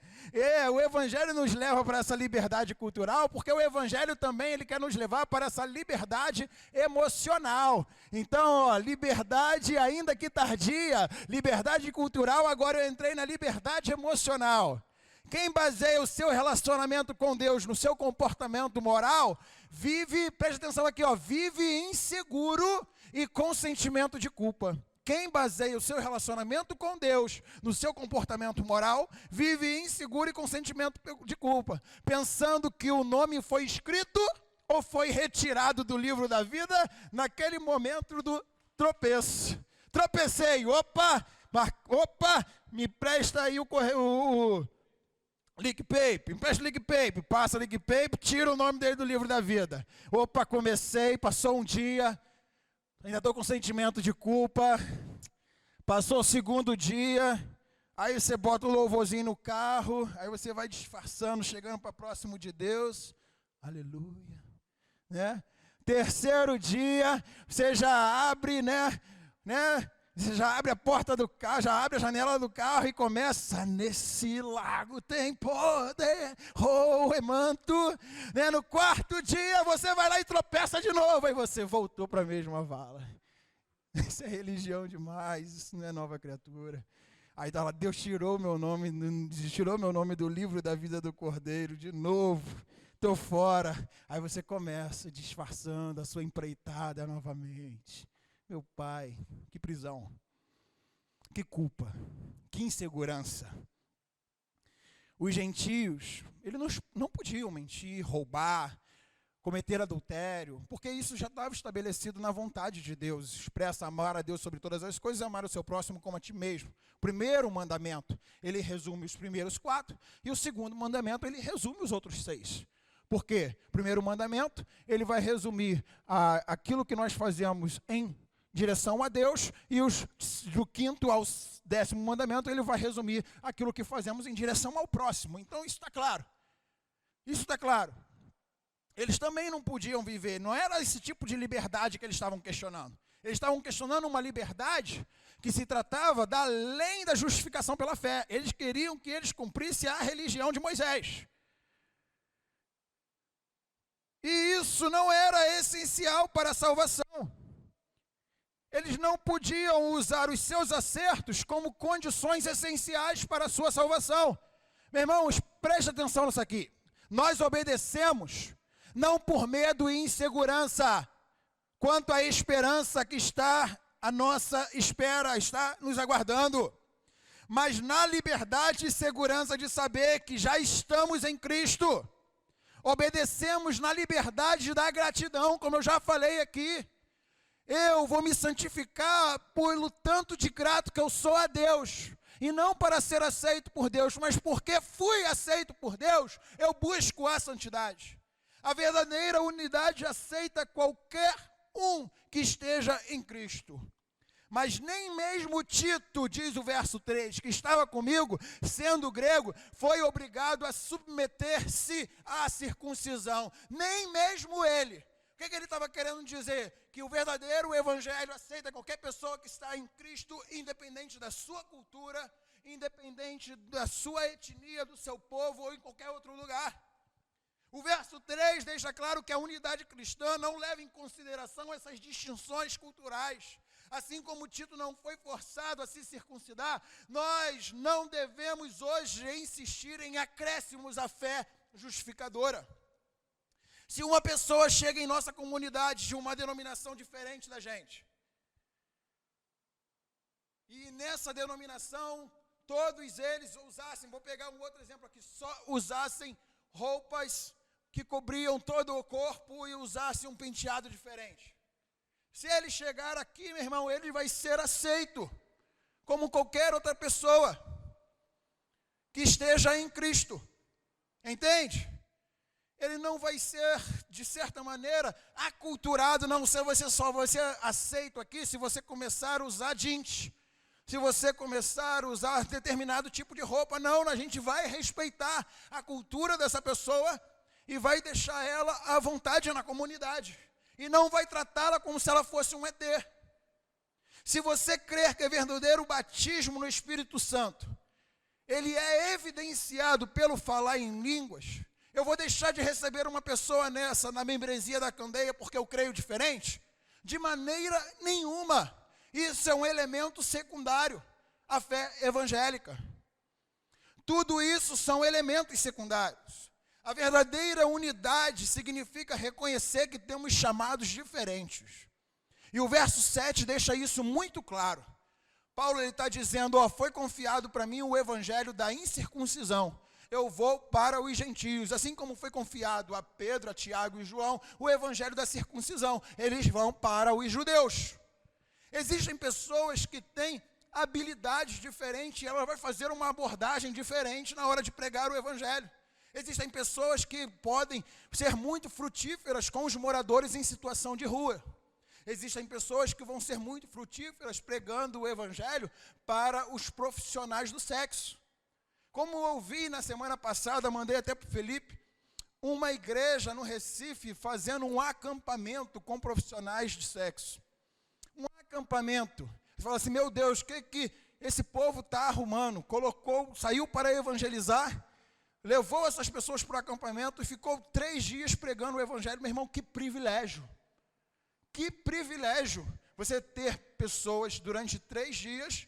O Evangelho nos leva para essa liberdade cultural, porque o Evangelho também ele quer nos levar para essa liberdade emocional. Então, ó, liberdade ainda que tardia, liberdade cultural, agora eu entrei na liberdade emocional. Quem baseia o seu relacionamento com Deus no seu comportamento moral, vive, preste atenção aqui, ó, vive inseguro e com sentimento de culpa. Quem baseia o seu relacionamento com Deus no seu comportamento moral, vive inseguro e com sentimento de culpa, pensando que o nome foi escrito ou foi retirado do livro da vida naquele momento do tropeço. Tropecei, opa, me presta aí o Lick Pape, empresta o Lick Pape, passa o Lick Pape, tira o nome dele do livro da vida. Opa, comecei, passou um dia, ainda estou com sentimento de culpa, passou o segundo dia, aí você bota o louvorzinho no carro, aí você vai disfarçando, chegando para próximo de Deus, aleluia, né? Terceiro dia, você já abre, né? Você já abre a porta do carro, já abre a janela do carro e começa, nesse lago tem poder, remanto. Né? No quarto dia você vai lá e tropeça de novo, aí você voltou para a mesma vala. Isso é religião demais, isso não é nova criatura. Aí tá lá, Deus tirou meu nome do livro da vida do Cordeiro de novo. Estou fora. Aí você começa disfarçando a sua empreitada novamente. Meu pai, que prisão, que culpa, que insegurança. Os gentios, eles não podiam mentir, roubar, cometer adultério, porque isso já estava estabelecido na vontade de Deus, expressa amar a Deus sobre todas as coisas e amar o seu próximo como a ti mesmo. O primeiro mandamento, ele resume os primeiros 4, e o segundo mandamento, ele resume os outros 6. Por quê? O primeiro mandamento, ele vai resumir aquilo que nós fazemos em direção a Deus, e do 5º ao 10º mandamento, ele vai resumir aquilo que fazemos em direção ao próximo. Então, isso está claro. Isso está claro. Eles também não podiam viver, não era esse tipo de liberdade que eles estavam questionando. Eles estavam questionando uma liberdade que se tratava da além da justificação pela fé. Eles queriam que eles cumprissem a religião de Moisés. E isso não era essencial para a salvação. Eles não podiam usar os seus acertos como condições essenciais para a sua salvação. Meus irmãos, preste atenção nisso aqui. Nós obedecemos não por medo e insegurança, quanto à esperança que está à nossa espera, está nos aguardando, mas na liberdade e segurança de saber que já estamos em Cristo. Obedecemos na liberdade da gratidão, como eu já falei aqui. Eu vou me santificar pelo tanto de grato que eu sou a Deus, e não para ser aceito por Deus, mas porque fui aceito por Deus, eu busco a santidade. A verdadeira unidade aceita qualquer um que esteja em Cristo. Mas nem mesmo Tito, diz o verso 3, que estava comigo, sendo grego, foi obrigado a submeter-se à circuncisão. Nem mesmo ele. O que ele estava querendo dizer? Que o verdadeiro evangelho aceita qualquer pessoa que está em Cristo, independente da sua cultura, independente da sua etnia, do seu povo ou em qualquer outro lugar. O verso 3 deixa claro que a unidade cristã não leva em consideração essas distinções culturais. Assim como Tito não foi forçado a se circuncidar, nós não devemos hoje insistir em acréscimos à fé justificadora. Se uma pessoa chega em nossa comunidade de uma denominação diferente da gente, e nessa denominação todos eles usassem, vou pegar um outro exemplo aqui, só usassem roupas que cobriam todo o corpo e usassem um penteado diferente. Se ele chegar aqui, meu irmão, ele vai ser aceito como qualquer outra pessoa que esteja em Cristo. Entende? Ele não vai ser, de certa maneira, aculturado, não, você só vai ser aceito aqui se você começar a usar jeans, se você começar a usar determinado tipo de roupa. Não, a gente vai respeitar a cultura dessa pessoa e vai deixar ela à vontade na comunidade. E não vai tratá-la como se ela fosse um ET. Se você crer que é verdadeiro o batismo no Espírito Santo, ele é evidenciado pelo falar em línguas, eu vou deixar de receber uma pessoa na membresia da candeia porque eu creio diferente? De maneira nenhuma. Isso é um elemento secundário à fé evangélica. Tudo isso são elementos secundários. A verdadeira unidade significa reconhecer que temos chamados diferentes. E o verso 7 deixa isso muito claro. Paulo está dizendo, foi confiado para mim o evangelho da incircuncisão. Eu vou para os gentios, assim como foi confiado a Pedro, a Tiago e João, o evangelho da circuncisão. Eles vão para os judeus. Existem pessoas que têm habilidades diferentes, e ela vai fazer uma abordagem diferente na hora de pregar o evangelho. Existem pessoas que podem ser muito frutíferas com os moradores em situação de rua. Existem pessoas que vão ser muito frutíferas pregando o evangelho para os profissionais do sexo. Como eu vi na semana passada, mandei até para o Felipe, uma igreja no Recife fazendo um acampamento com profissionais de sexo. Um acampamento. Você fala assim, meu Deus, o que esse povo está arrumando? Saiu para evangelizar, levou essas pessoas para o acampamento e ficou 3 dias pregando o evangelho. Meu irmão, que privilégio. Que privilégio você ter pessoas durante 3 dias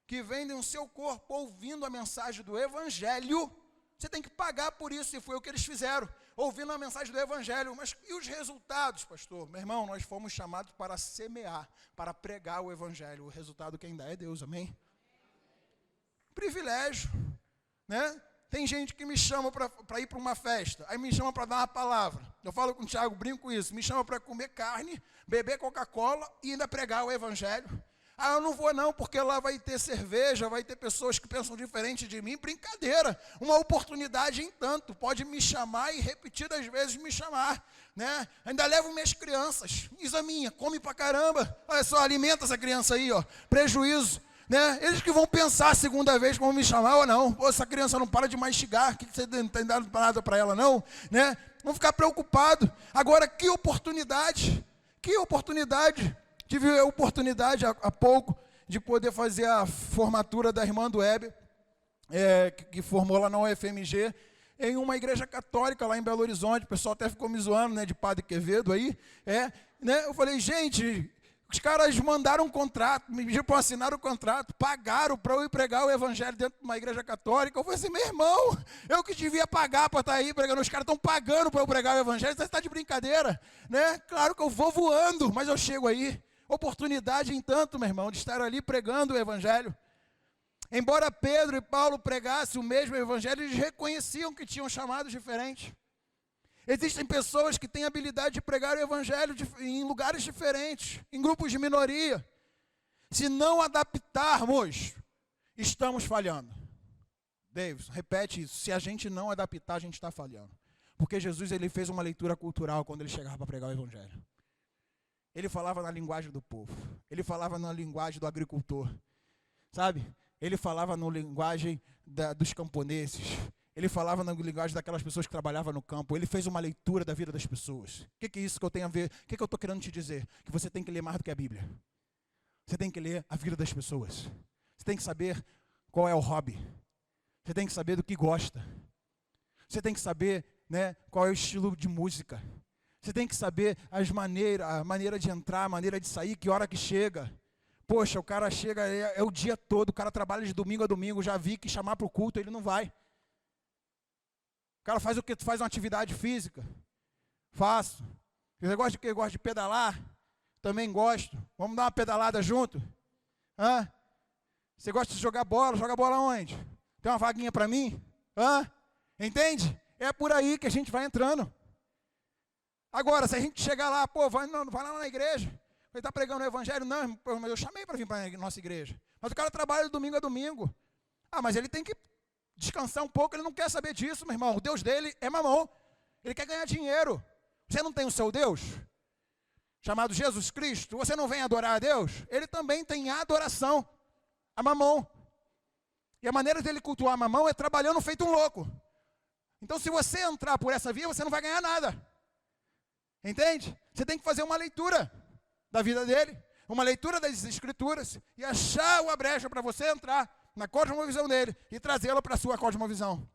que vendem o seu corpo ouvindo a mensagem do evangelho. Você tem que pagar por isso, e foi o que eles fizeram, ouvindo a mensagem do evangelho. Mas e os resultados, pastor? Meu irmão, nós fomos chamados para semear, para pregar o evangelho. O resultado quem dá é Deus, amém? Privilégio, né? Tem gente que me chama para ir para uma festa, aí me chama para dar uma palavra. Eu falo com o Thiago, brinco com isso, me chama para comer carne, beber Coca-Cola e ainda pregar o evangelho. Ah, eu não vou não, porque lá vai ter cerveja, vai ter pessoas que pensam diferente de mim. Brincadeira, uma oportunidade em tanto. Pode me chamar e repetidas vezes me chamar, né? Ainda levo minhas crianças, Isa minha, come pra caramba. Olha só, alimenta essa criança aí, ó, prejuízo, né? Eles que vão pensar a segunda vez como me chamar ou não. Pô, essa criança não para de mastigar, que você não tem dado nada para ela não, né? Vão ficar preocupados. Agora, que oportunidade, tive a oportunidade há pouco de poder fazer a formatura da irmã do Weber, que formou lá na UFMG, em uma igreja católica lá em Belo Horizonte. O pessoal até ficou me zoando, né, de Padre Quevedo aí. Né? Eu falei, gente, os caras mandaram um contrato, me pediram para assinar o contrato, pagaram para eu ir pregar o evangelho dentro de uma igreja católica. Eu falei assim, meu irmão, eu que devia pagar para estar aí pregando, os caras estão pagando para eu pregar o evangelho, você está de brincadeira, né? Claro que eu vou voando, mas eu chego aí. Oportunidade em tanto, meu irmão, de estar ali pregando o evangelho. Embora Pedro e Paulo pregassem o mesmo evangelho, eles reconheciam que tinham chamados diferentes. Existem pessoas que têm habilidade de pregar o evangelho em lugares diferentes, em grupos de minoria. Se não adaptarmos, estamos falhando. Davis, repete isso. Se a gente não adaptar, a gente está falhando. Porque Jesus, ele fez uma leitura cultural quando ele chegava para pregar o evangelho. Ele falava na linguagem do povo. Ele falava na linguagem do agricultor. Sabe? Ele falava na linguagem dos camponeses. Ele falava na linguagem daquelas pessoas que trabalhavam no campo. Ele fez uma leitura da vida das pessoas. O que é isso que eu tenho a ver? O que eu estou querendo te dizer? Que você tem que ler mais do que a Bíblia. Você tem que ler a vida das pessoas. Você tem que saber qual é o hobby. Você tem que saber do que gosta. Você tem que saber, né, qual é o estilo de música. Você tem que saber a maneira de entrar, a maneira de sair, que hora que chega. Poxa, o cara chega, é o dia todo, o cara trabalha de domingo a domingo, já vi que chamar para o culto ele não vai. O cara faz o quê? Tu faz uma atividade física? Faço. Você gosta de quê? Gosta de pedalar? Também gosto. Vamos dar uma pedalada junto? Hã? Você gosta de jogar bola? Joga bola onde? Tem uma vaguinha para mim? Hã? Entende? É por aí que a gente vai entrando. Agora, se a gente chegar lá, pô, vai lá na igreja, ele está pregando o evangelho, não, mas eu chamei para vir para a nossa igreja. Mas o cara trabalha de domingo a domingo. Ah, mas ele tem que descansar um pouco, ele não quer saber disso, meu irmão. O Deus dele é mamão. Ele quer ganhar dinheiro. Você não tem o seu Deus, chamado Jesus Cristo? Você não vem adorar a Deus? Ele também tem adoração a mamão. E a maneira dele cultuar a mamão é trabalhando feito um louco. Então, se você entrar por essa via, você não vai ganhar nada. Entende? Você tem que fazer uma leitura da vida dele, uma leitura das escrituras e achar uma brecha para você entrar na cosmovisão dele e trazê-la para a sua cosmovisão.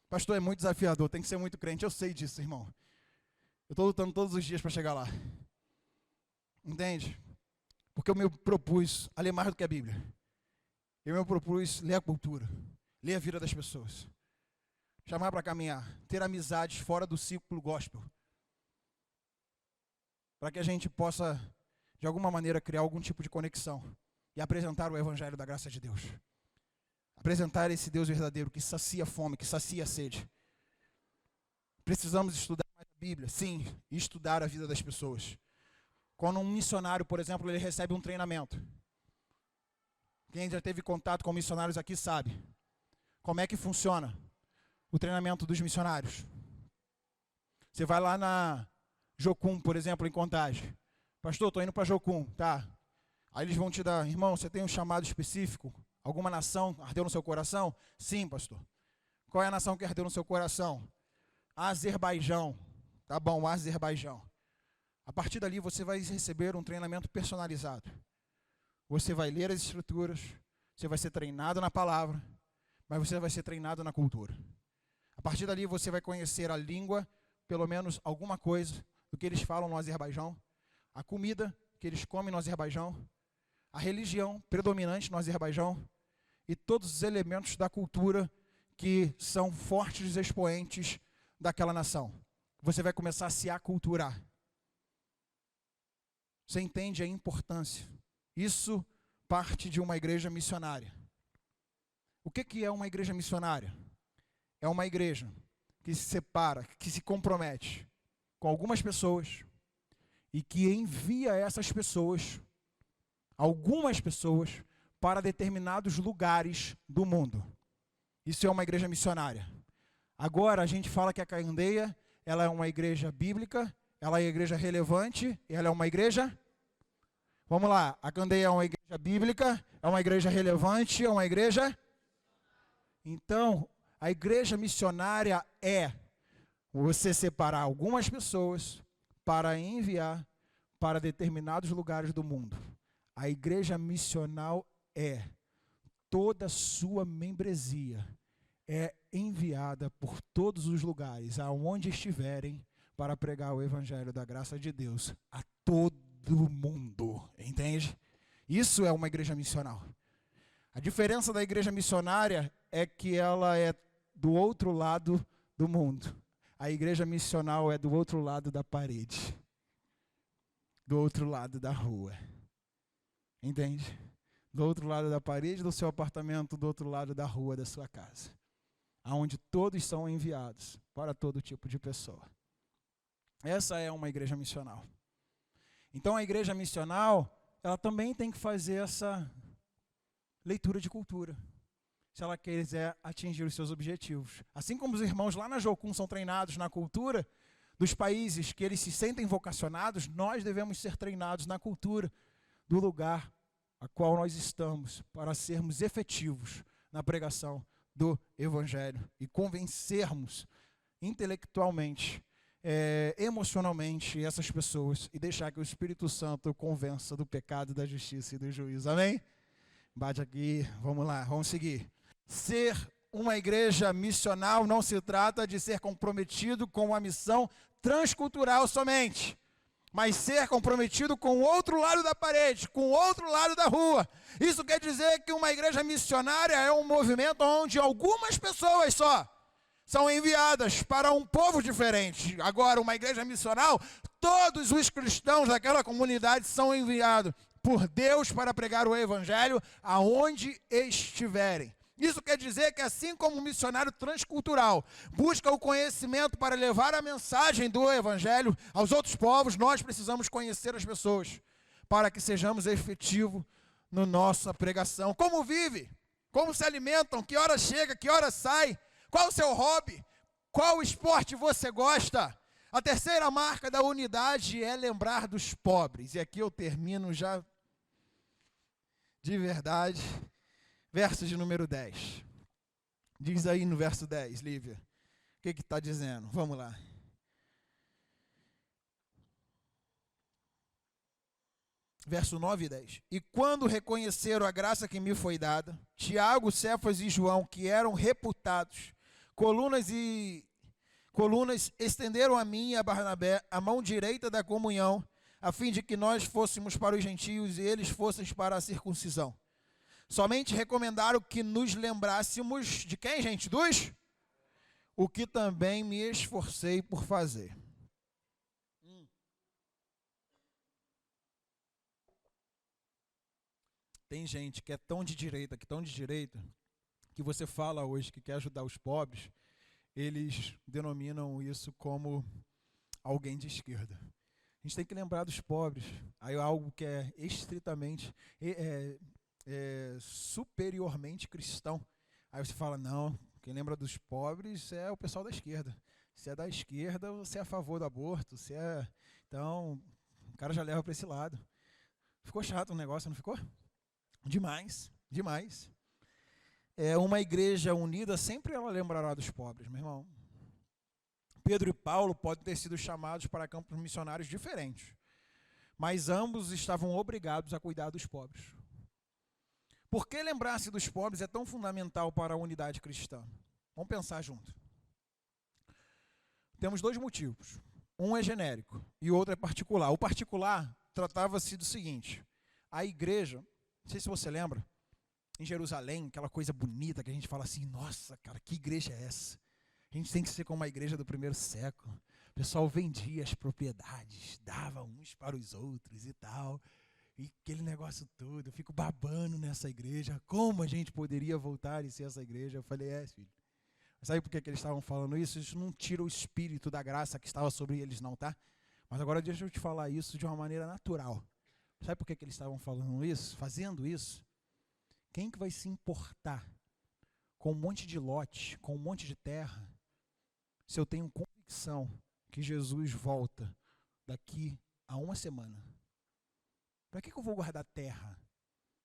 Pastor, é muito desafiador, tem que ser muito crente, eu sei disso, irmão. Eu estou lutando todos os dias para chegar lá. Entende? Porque eu me propus a ler mais do que a Bíblia. Eu me propus ler a cultura, ler a vida das pessoas. Chamar para caminhar, ter amizades fora do círculo gospel. Para que a gente possa, de alguma maneira, criar algum tipo de conexão e apresentar o evangelho da graça de Deus. Apresentar esse Deus verdadeiro que sacia a fome, que sacia a sede. Precisamos estudar mais a Bíblia, sim, e estudar a vida das pessoas. Quando um missionário, por exemplo, ele recebe um treinamento. Quem já teve contato com missionários aqui sabe como é que funciona o treinamento dos missionários. Você vai lá na Jocum, por exemplo, em Contagem. Pastor, estou indo para Jocum, tá? Aí eles vão te dar, irmão, você tem um chamado específico? Alguma nação ardeu no seu coração? Sim, pastor. Qual é a nação que ardeu no seu coração? Azerbaijão. Tá bom, Azerbaijão. A partir dali você vai receber um treinamento personalizado. Você vai ler as escrituras, você vai ser treinado na palavra, mas você vai ser treinado na cultura. A partir dali você vai conhecer a língua, pelo menos alguma coisa do que eles falam no Azerbaijão, a comida que eles comem no Azerbaijão, a religião predominante no Azerbaijão e todos os elementos da cultura que são fortes expoentes daquela nação. Você vai começar a se aculturar. Você entende a importância? Isso parte de uma igreja missionária. O que é uma igreja missionária? é uma igreja que se separa, que se compromete com algumas pessoas e que envia essas pessoas, algumas pessoas, para determinados lugares do mundo. Isso é uma igreja missionária. Agora a gente fala que a Candeia, ela é uma igreja bíblica, ela é uma igreja relevante, ela é uma igreja... Vamos lá, a Candeia é uma igreja bíblica, é uma igreja relevante, é uma igreja... Então, a igreja missionária é você separar algumas pessoas para enviar para determinados lugares do mundo. A igreja missional é toda sua membresia é enviada por todos os lugares, aonde estiverem, para pregar o evangelho da graça de Deus a todo mundo, entende? Isso é uma igreja missional. A diferença da igreja missionária é que ela é do outro lado do mundo. A igreja missional é do outro lado da parede, do outro lado da rua, entende? Do outro lado da parede do seu apartamento, do outro lado da rua da sua casa, aonde todos são enviados para todo tipo de pessoa. Essa é uma igreja missional. Então a igreja missional, ela também tem que fazer essa leitura de cultura, se ela quiser atingir os seus objetivos. Assim como os irmãos lá na Jocum são treinados na cultura dos países que eles se sentem vocacionados, nós devemos ser treinados na cultura do lugar a qual nós estamos, para sermos efetivos na pregação do Evangelho e convencermos intelectualmente, emocionalmente essas pessoas e deixar que o Espírito Santo convença do pecado, da justiça e do juízo. Amém? Bate aqui, vamos lá, vamos seguir. Ser uma igreja missional não se trata de ser comprometido com a missão transcultural somente, mas ser comprometido com o outro lado da parede, com o outro lado da rua. Isso quer dizer que uma igreja missionária é um movimento onde algumas pessoas só são enviadas para um povo diferente. Agora, uma igreja missional, todos os cristãos daquela comunidade são enviados por Deus para pregar o evangelho aonde estiverem. Isso quer dizer que assim como o missionário transcultural busca o conhecimento para levar a mensagem do evangelho aos outros povos, nós precisamos conhecer as pessoas para que sejamos efetivos na nossa pregação. Como vive? Como se alimentam? Que hora chega? Que hora sai? Qual o seu hobby? Qual esporte você gosta? A terceira marca da unidade é lembrar dos pobres. E aqui eu termino já de verdade. Verso de número 10. Diz aí no verso 10, Lívia. O que está dizendo? Vamos lá. Verso 9 e 10. E quando reconheceram a graça que me foi dada, Tiago, Cefas e João, que eram reputados, colunas, estenderam a mim e a Barnabé a mão direita da comunhão, a fim de que nós fôssemos para os gentios e eles fossem para a circuncisão. Somente recomendaram que nos lembrássemos de quem, gente? Dos? O que também me esforcei por fazer. Tem gente que é tão de direita, que você fala hoje que quer ajudar os pobres, eles denominam isso como alguém de esquerda. A gente tem que lembrar dos pobres. Aí algo que é estritamente... superiormente cristão. Aí você fala, não, quem lembra dos pobres é o pessoal da esquerda. Se é da esquerda, você é a favor do aborto, então, o cara já leva para esse lado. Ficou chato o negócio, não ficou? Demais, demais. Uma igreja unida, sempre ela lembrará dos pobres, meu irmão. Pedro e Paulo podem ter sido chamados para campos missionários diferentes, mas ambos estavam obrigados a cuidar dos pobres. Por que lembrar-se dos pobres é tão fundamental para a unidade cristã? Vamos pensar junto. Temos dois motivos. Um é genérico e o outro é particular. O particular tratava-se do seguinte: a igreja, não sei se você lembra, em Jerusalém, aquela coisa bonita que a gente fala assim, nossa, cara, que igreja é essa? A gente tem que ser como a igreja do primeiro século. O pessoal vendia as propriedades, dava uns para os outros e tal. E aquele negócio todo, eu fico babando nessa igreja. Como a gente poderia voltar e ser essa igreja? Eu falei, filho, Sabe por que eles estavam falando isso? Isso não tira o espírito da graça que estava sobre eles, não, tá? Mas agora deixa eu te falar isso de uma maneira natural. Sabe por que eles estavam falando isso? Fazendo isso? Quem que vai se importar com um monte de lote, com um monte de terra, se eu tenho convicção que Jesus volta daqui a uma semana? Para que eu vou guardar terra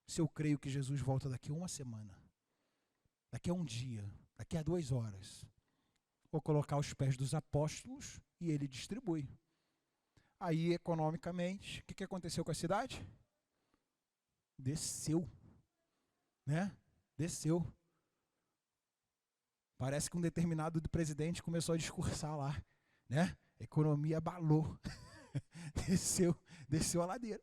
se eu creio que Jesus volta daqui a uma semana? Daqui a um dia, daqui a 2 horas. Vou colocar aos pés dos apóstolos e ele distribui. Aí, economicamente, o que aconteceu com a cidade? Desceu, né? Desceu. Parece que um determinado presidente começou a discursar lá, né? A economia abalou. Desceu a ladeira.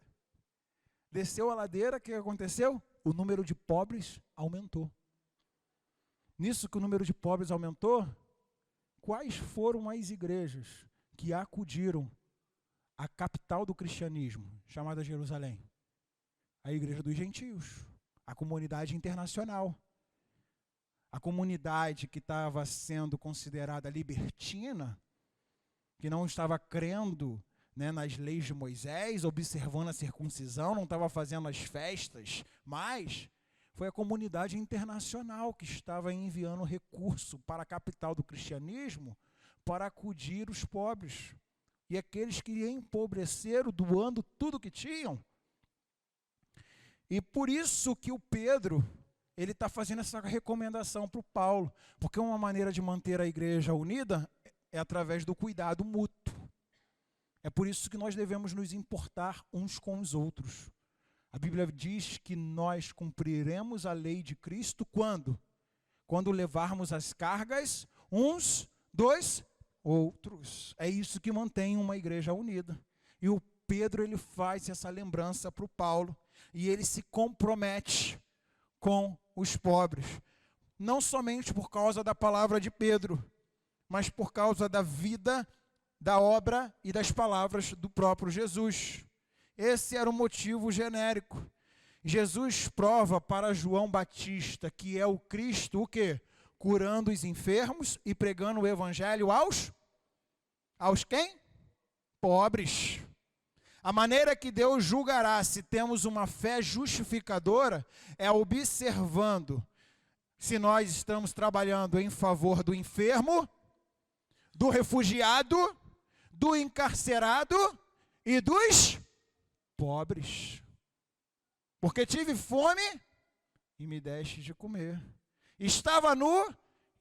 Desceu a ladeira, o que aconteceu? O número de pobres aumentou. Nisso que o número de pobres aumentou, quais foram as igrejas que acudiram à capital do cristianismo, chamada Jerusalém? A igreja dos gentios, a comunidade internacional. A comunidade que estava sendo considerada libertina, que não estava crendo, né, nas leis de Moisés, observando a circuncisão, não estava fazendo as festas, mas foi a comunidade internacional que estava enviando recurso para a capital do cristianismo para acudir os pobres. E aqueles que empobreceram, doando tudo que tinham. E por isso que o Pedro, ele está fazendo essa recomendação para o Paulo, porque uma maneira de manter a igreja unida é através do cuidado mútuo. É por isso que nós devemos nos importar uns com os outros. A Bíblia diz que nós cumpriremos a lei de Cristo quando? Quando levarmos as cargas uns dos outros. É isso que mantém uma igreja unida. E o Pedro, ele faz essa lembrança para o Paulo, e ele se compromete com os pobres, não somente por causa da palavra de Pedro, mas por causa da vida, da obra e das palavras do próprio Jesus. Esse era o motivo genérico. Jesus prova para João Batista que é o Cristo, o quê? Curando os enfermos e pregando o evangelho aos quem? Pobres. A maneira que Deus julgará se temos uma fé justificadora é observando se nós estamos trabalhando em favor do enfermo, do refugiado, do encarcerado e dos pobres. Porque tive fome e me deste de comer. Estava nu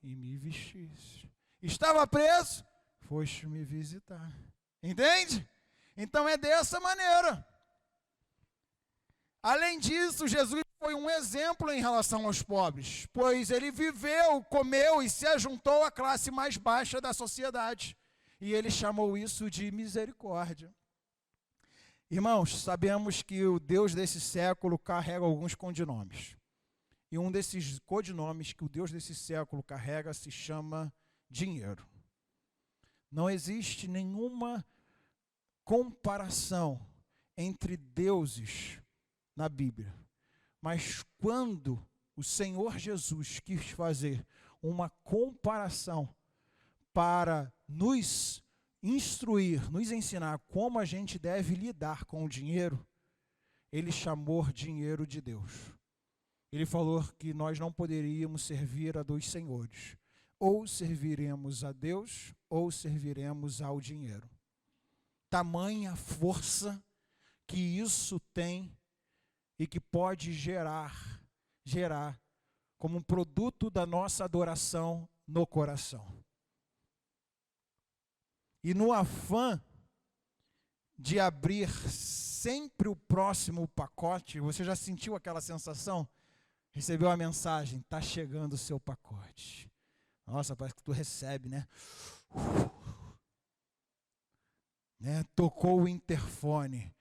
e me vestiste. Estava preso, foste me visitar. Entende? Então é dessa maneira. Além disso, Jesus foi um exemplo em relação aos pobres, pois ele viveu, comeu e se ajuntou à classe mais baixa da sociedade. E ele chamou isso de misericórdia. Irmãos, sabemos que o Deus desse século carrega alguns codinomes. E um desses codinomes que o Deus desse século carrega se chama dinheiro. Não existe nenhuma comparação entre deuses na Bíblia. Mas quando o Senhor Jesus quis fazer uma comparação para nos instruir, nos ensinar como a gente deve lidar com o dinheiro, ele chamou dinheiro de Deus. Ele falou que nós não poderíamos servir a 2 senhores. Ou serviremos a Deus, ou serviremos ao dinheiro. Tamanha força que isso tem e que pode gerar como um produto da nossa adoração no coração. E no afã de abrir sempre o próximo pacote, você já sentiu aquela sensação? Recebeu a mensagem, está chegando o seu pacote. Nossa, parece que tu recebe, né? Tocou o interfone.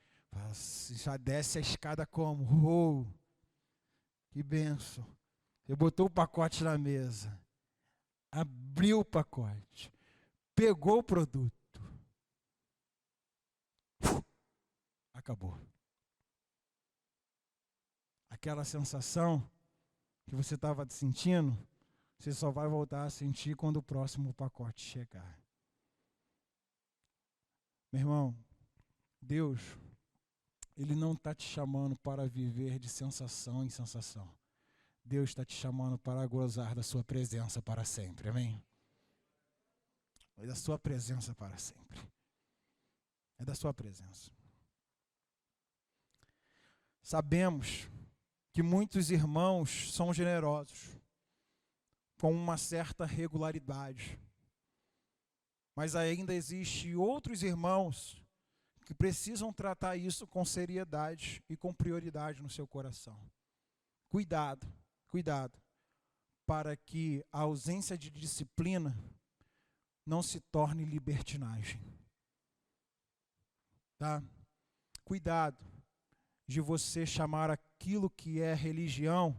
Já desce a escada como? Que benção. Você botou o pacote na mesa. Abriu o pacote. Pegou o produto. Acabou. Aquela sensação que você estava sentindo, Você só vai voltar a sentir quando o próximo pacote chegar. Meu irmão, Deus, Ele não está te chamando para viver de sensação em sensação. Deus está te chamando para gozar da sua presença para sempre, amém? É da sua presença para sempre. É da sua presença. Sabemos que muitos irmãos são generosos, com uma certa regularidade. Mas ainda existe outros irmãos que precisam tratar isso com seriedade e com prioridade no seu coração. Cuidado, cuidado, para que a ausência de disciplina não se torne libertinagem. Tá? Cuidado de você chamar aquilo que é religião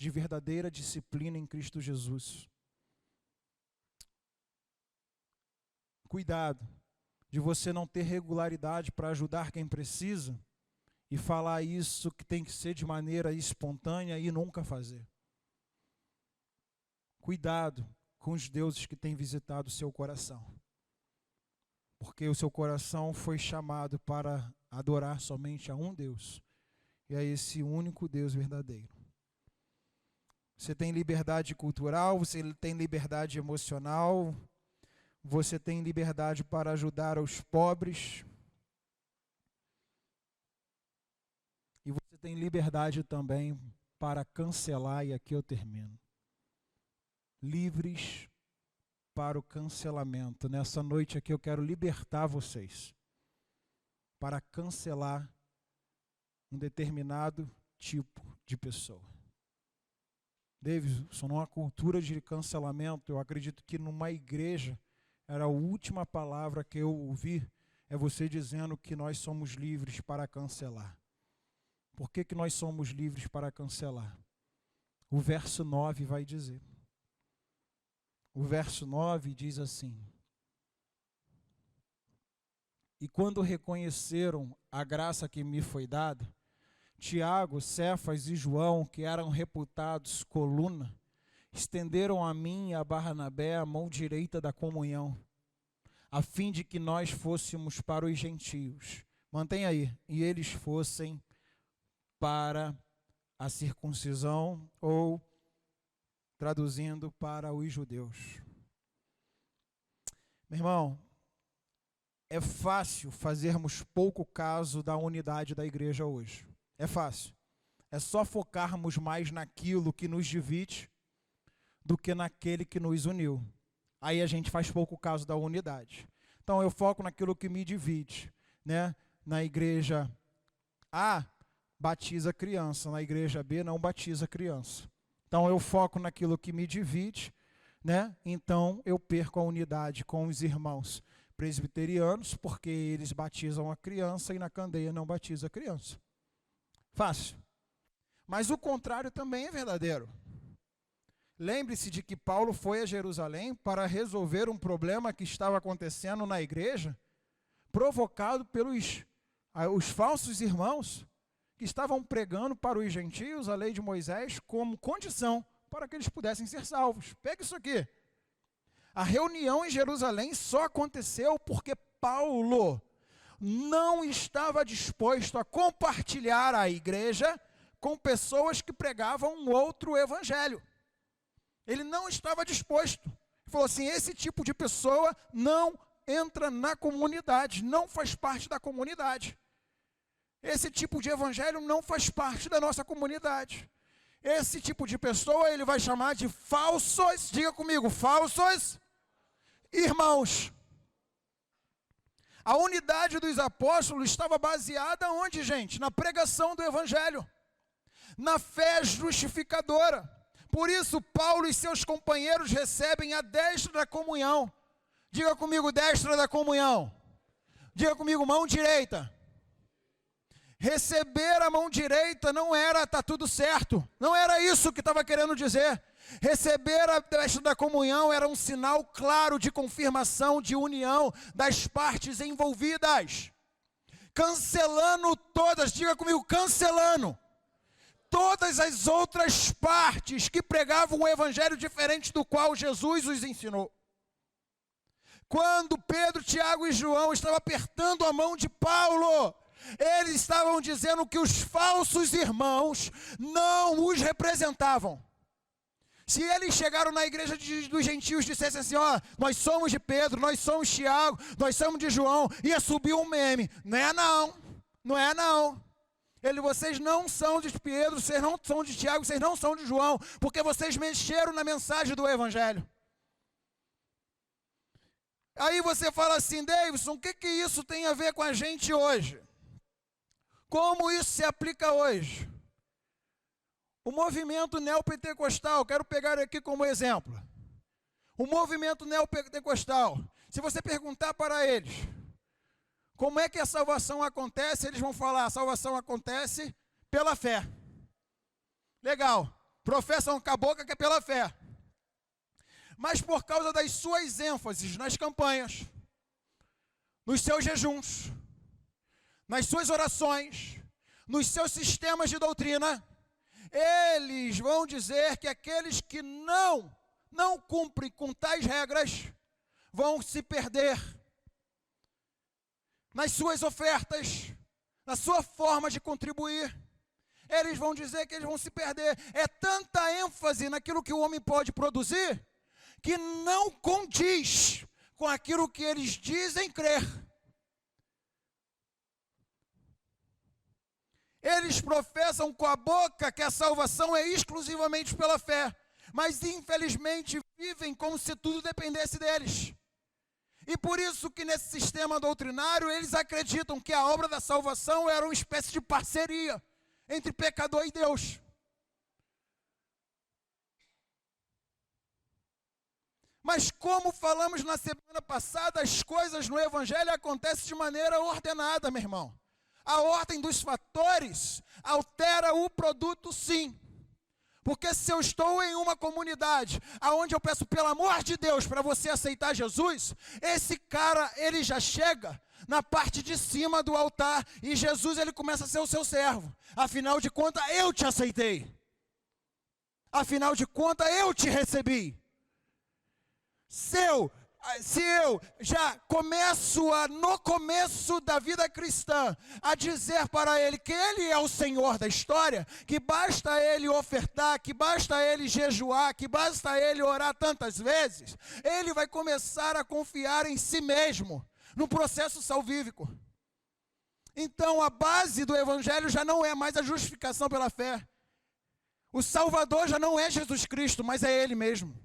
de verdadeira disciplina em Cristo Jesus. Cuidado de você não ter regularidade para ajudar quem precisa e falar isso que tem que ser de maneira espontânea e nunca fazer. Cuidado com os deuses que têm visitado o seu coração, porque o seu coração foi chamado para adorar somente a um Deus, e a esse único Deus verdadeiro. Você tem liberdade cultural, você tem liberdade emocional, você tem liberdade para ajudar os pobres, e você tem liberdade também para cancelar, e aqui eu termino. Livres para o cancelamento. Nessa noite aqui eu quero libertar vocês para cancelar um determinado tipo de pessoa. Davidson, numa cultura de cancelamento, eu acredito que numa igreja, era a última palavra que eu ouvi, é você dizendo que nós somos livres para cancelar. Por que nós somos livres para cancelar? O verso 9 vai dizer. O verso 9 diz assim: e quando reconheceram a graça que me foi dada, Tiago, Cefas e João, que eram reputados coluna, estenderam a mim e a Barnabé a mão direita da comunhão, a fim de que nós fôssemos para os gentios. Mantenha aí. E eles fossem para a circuncisão, ou, traduzindo, para os judeus. Meu irmão, é fácil fazermos pouco caso da unidade da igreja hoje. É fácil. É só focarmos mais naquilo que nos divide do que naquele que nos uniu. Aí a gente faz pouco caso da unidade. Então eu foco naquilo que me divide, né? Na igreja A, batiza criança. Na igreja B, não batiza criança. Então eu foco naquilo que me divide, né? Então eu perco a unidade com os irmãos presbiterianos, porque eles batizam a criança e na candeia não batiza a criança. Fácil. Mas o contrário também é verdadeiro. Lembre-se de que Paulo foi a Jerusalém para resolver um problema que estava acontecendo na igreja, provocado pelos os falsos irmãos que estavam pregando para os gentios a lei de Moisés como condição para que eles pudessem ser salvos. Pega isso aqui. A reunião em Jerusalém só aconteceu porque Paulo não estava disposto a compartilhar a igreja com pessoas que pregavam um outro evangelho. Ele não estava disposto. Ele falou assim, esse tipo de pessoa não entra na comunidade, não faz parte da comunidade. Esse tipo de evangelho não faz parte da nossa comunidade. Esse tipo de pessoa ele vai chamar de falsos, diga comigo, falsos irmãos. A unidade dos apóstolos estava baseada onde, gente? Na pregação do evangelho, na fé justificadora. Por isso, Paulo e seus companheiros recebem a destra da comunhão. Diga comigo, destra da comunhão. Diga comigo, mão direita. Receber a mão direita não era, tá tudo certo. Não era isso que estava querendo dizer. Receber a destra da comunhão era um sinal claro de confirmação, de união das partes envolvidas. Cancelando todas, diga comigo, cancelando todas as outras partes que pregavam um evangelho diferente do qual Jesus os ensinou. Quando Pedro, Tiago e João estavam apertando a mão de Paulo, eles estavam dizendo que os falsos irmãos não os representavam. Se eles chegaram na igreja dos gentios e dissessem assim, ó, nós somos de Pedro, nós somos de Tiago, nós somos de João, ia subir um meme. Não é não. Vocês não são de Pedro, vocês não são de Tiago, vocês não são de João, porque vocês mexeram na mensagem do evangelho. Aí você fala assim, Davidson, o que isso tem a ver com a gente hoje? Como isso se aplica hoje? O movimento neopentecostal, quero pegar aqui como exemplo. O movimento neopentecostal, se você perguntar para eles, como é que a salvação acontece, eles vão falar, a salvação acontece pela fé. Legal, professam com a boca que é pela fé. Mas por causa das suas ênfases nas campanhas, nos seus jejuns, nas suas orações, nos seus sistemas de doutrina, eles vão dizer que aqueles que não cumprem com tais regras vão se perder nas suas ofertas, na sua forma de contribuir. Eles vão dizer que eles vão se perder. É tanta ênfase naquilo que o homem pode produzir que não condiz com aquilo que eles dizem crer. Eles professam com a boca que a salvação é exclusivamente pela fé, mas infelizmente vivem como se tudo dependesse deles. E por isso que nesse sistema doutrinário eles acreditam que a obra da salvação era uma espécie de parceria entre pecador e Deus. Mas como falamos na semana passada, as coisas no evangelho acontecem de maneira ordenada, meu irmão. A ordem dos fatores altera o produto, sim. Porque se eu estou em uma comunidade onde eu peço pelo amor de Deus para você aceitar Jesus, esse cara, ele já chega na parte de cima do altar e Jesus, ele começa a ser o seu servo. Afinal de contas, eu te aceitei. Afinal de contas, eu te recebi. Se eu já começo no começo da vida cristã, a dizer para ele que ele é o Senhor da história, que basta ele ofertar, que basta ele jejuar, que basta ele orar tantas vezes, ele vai começar a confiar em si mesmo, no processo salvífico. Então a base do evangelho já não é mais a justificação pela fé. O Salvador já não é Jesus Cristo, mas é ele mesmo.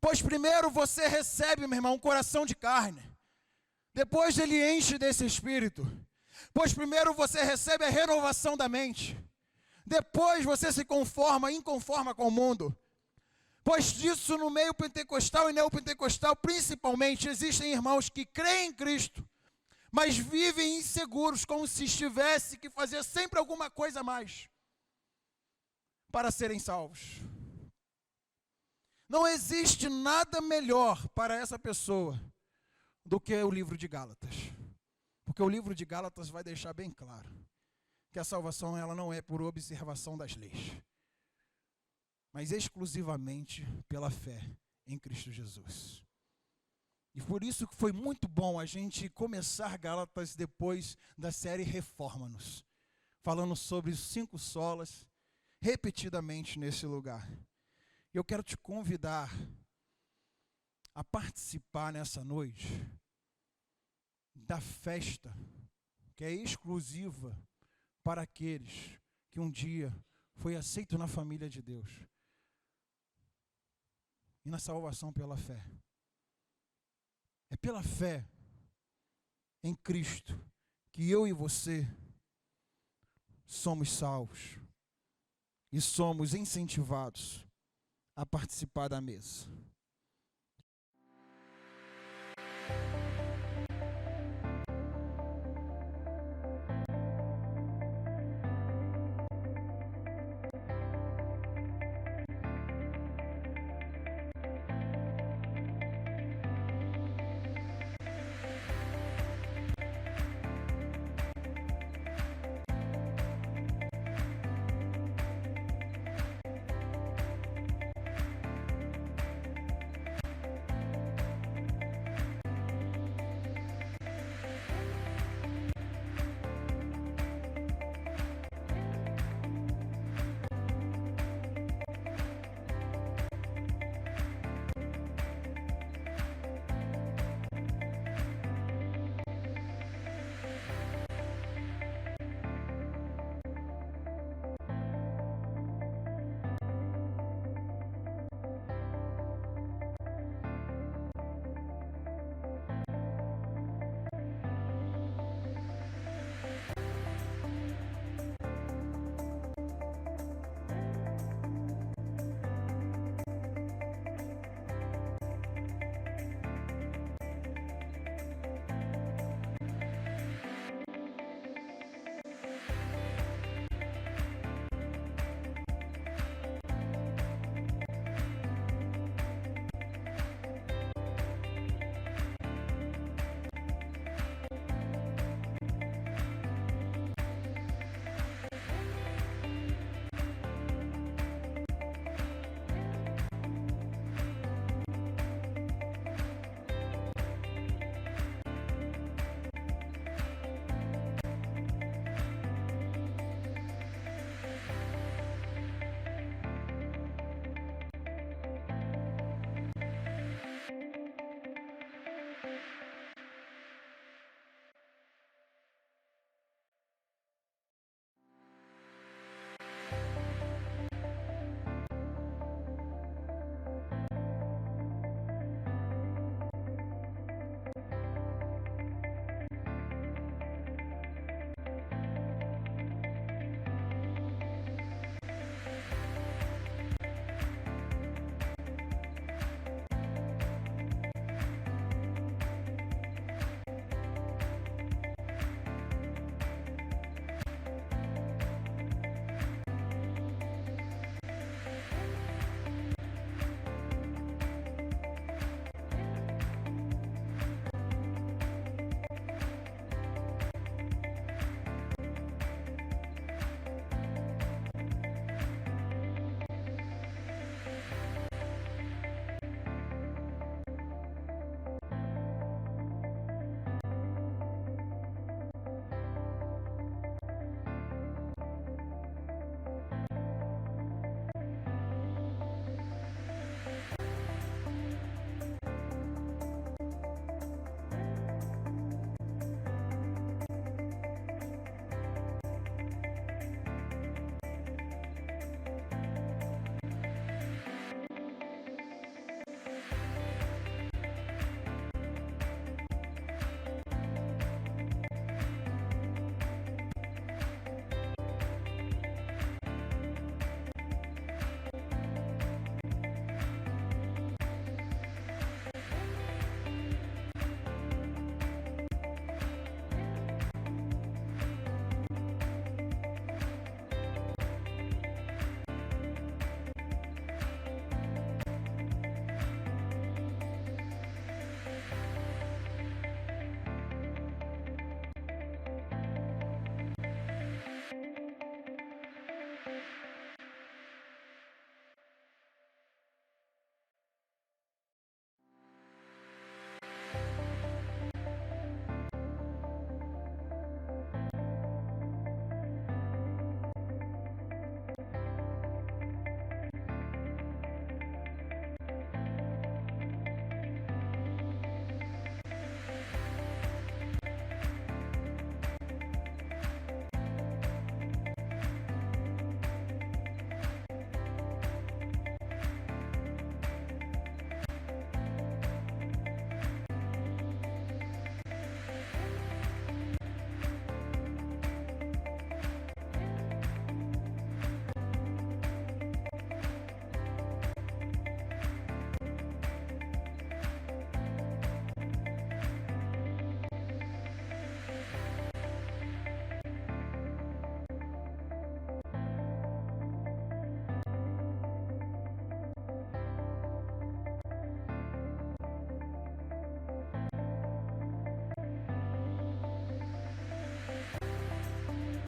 Pois primeiro você recebe, meu irmão, um coração de carne. Depois ele enche desse espírito. Pois primeiro você recebe a renovação da mente. Depois você se inconforma com o mundo. Pois disso no meio pentecostal e neopentecostal, principalmente, existem irmãos que creem em Cristo, mas vivem inseguros, como se tivesse que fazer sempre alguma coisa a mais para serem salvos. Não existe nada melhor para essa pessoa do que o livro de Gálatas. Porque o livro de Gálatas vai deixar bem claro que a salvação ela não é por observação das leis, mas exclusivamente pela fé em Cristo Jesus. E por isso que foi muito bom a gente começar Gálatas depois da série Reforma-nos, falando sobre os 5 solas repetidamente nesse lugar. Eu quero te convidar a participar nessa noite da festa que é exclusiva para aqueles que um dia foi aceito na família de Deus e na salvação pela fé. É pela fé em Cristo que eu e você somos salvos e somos incentivados a participar da mesa.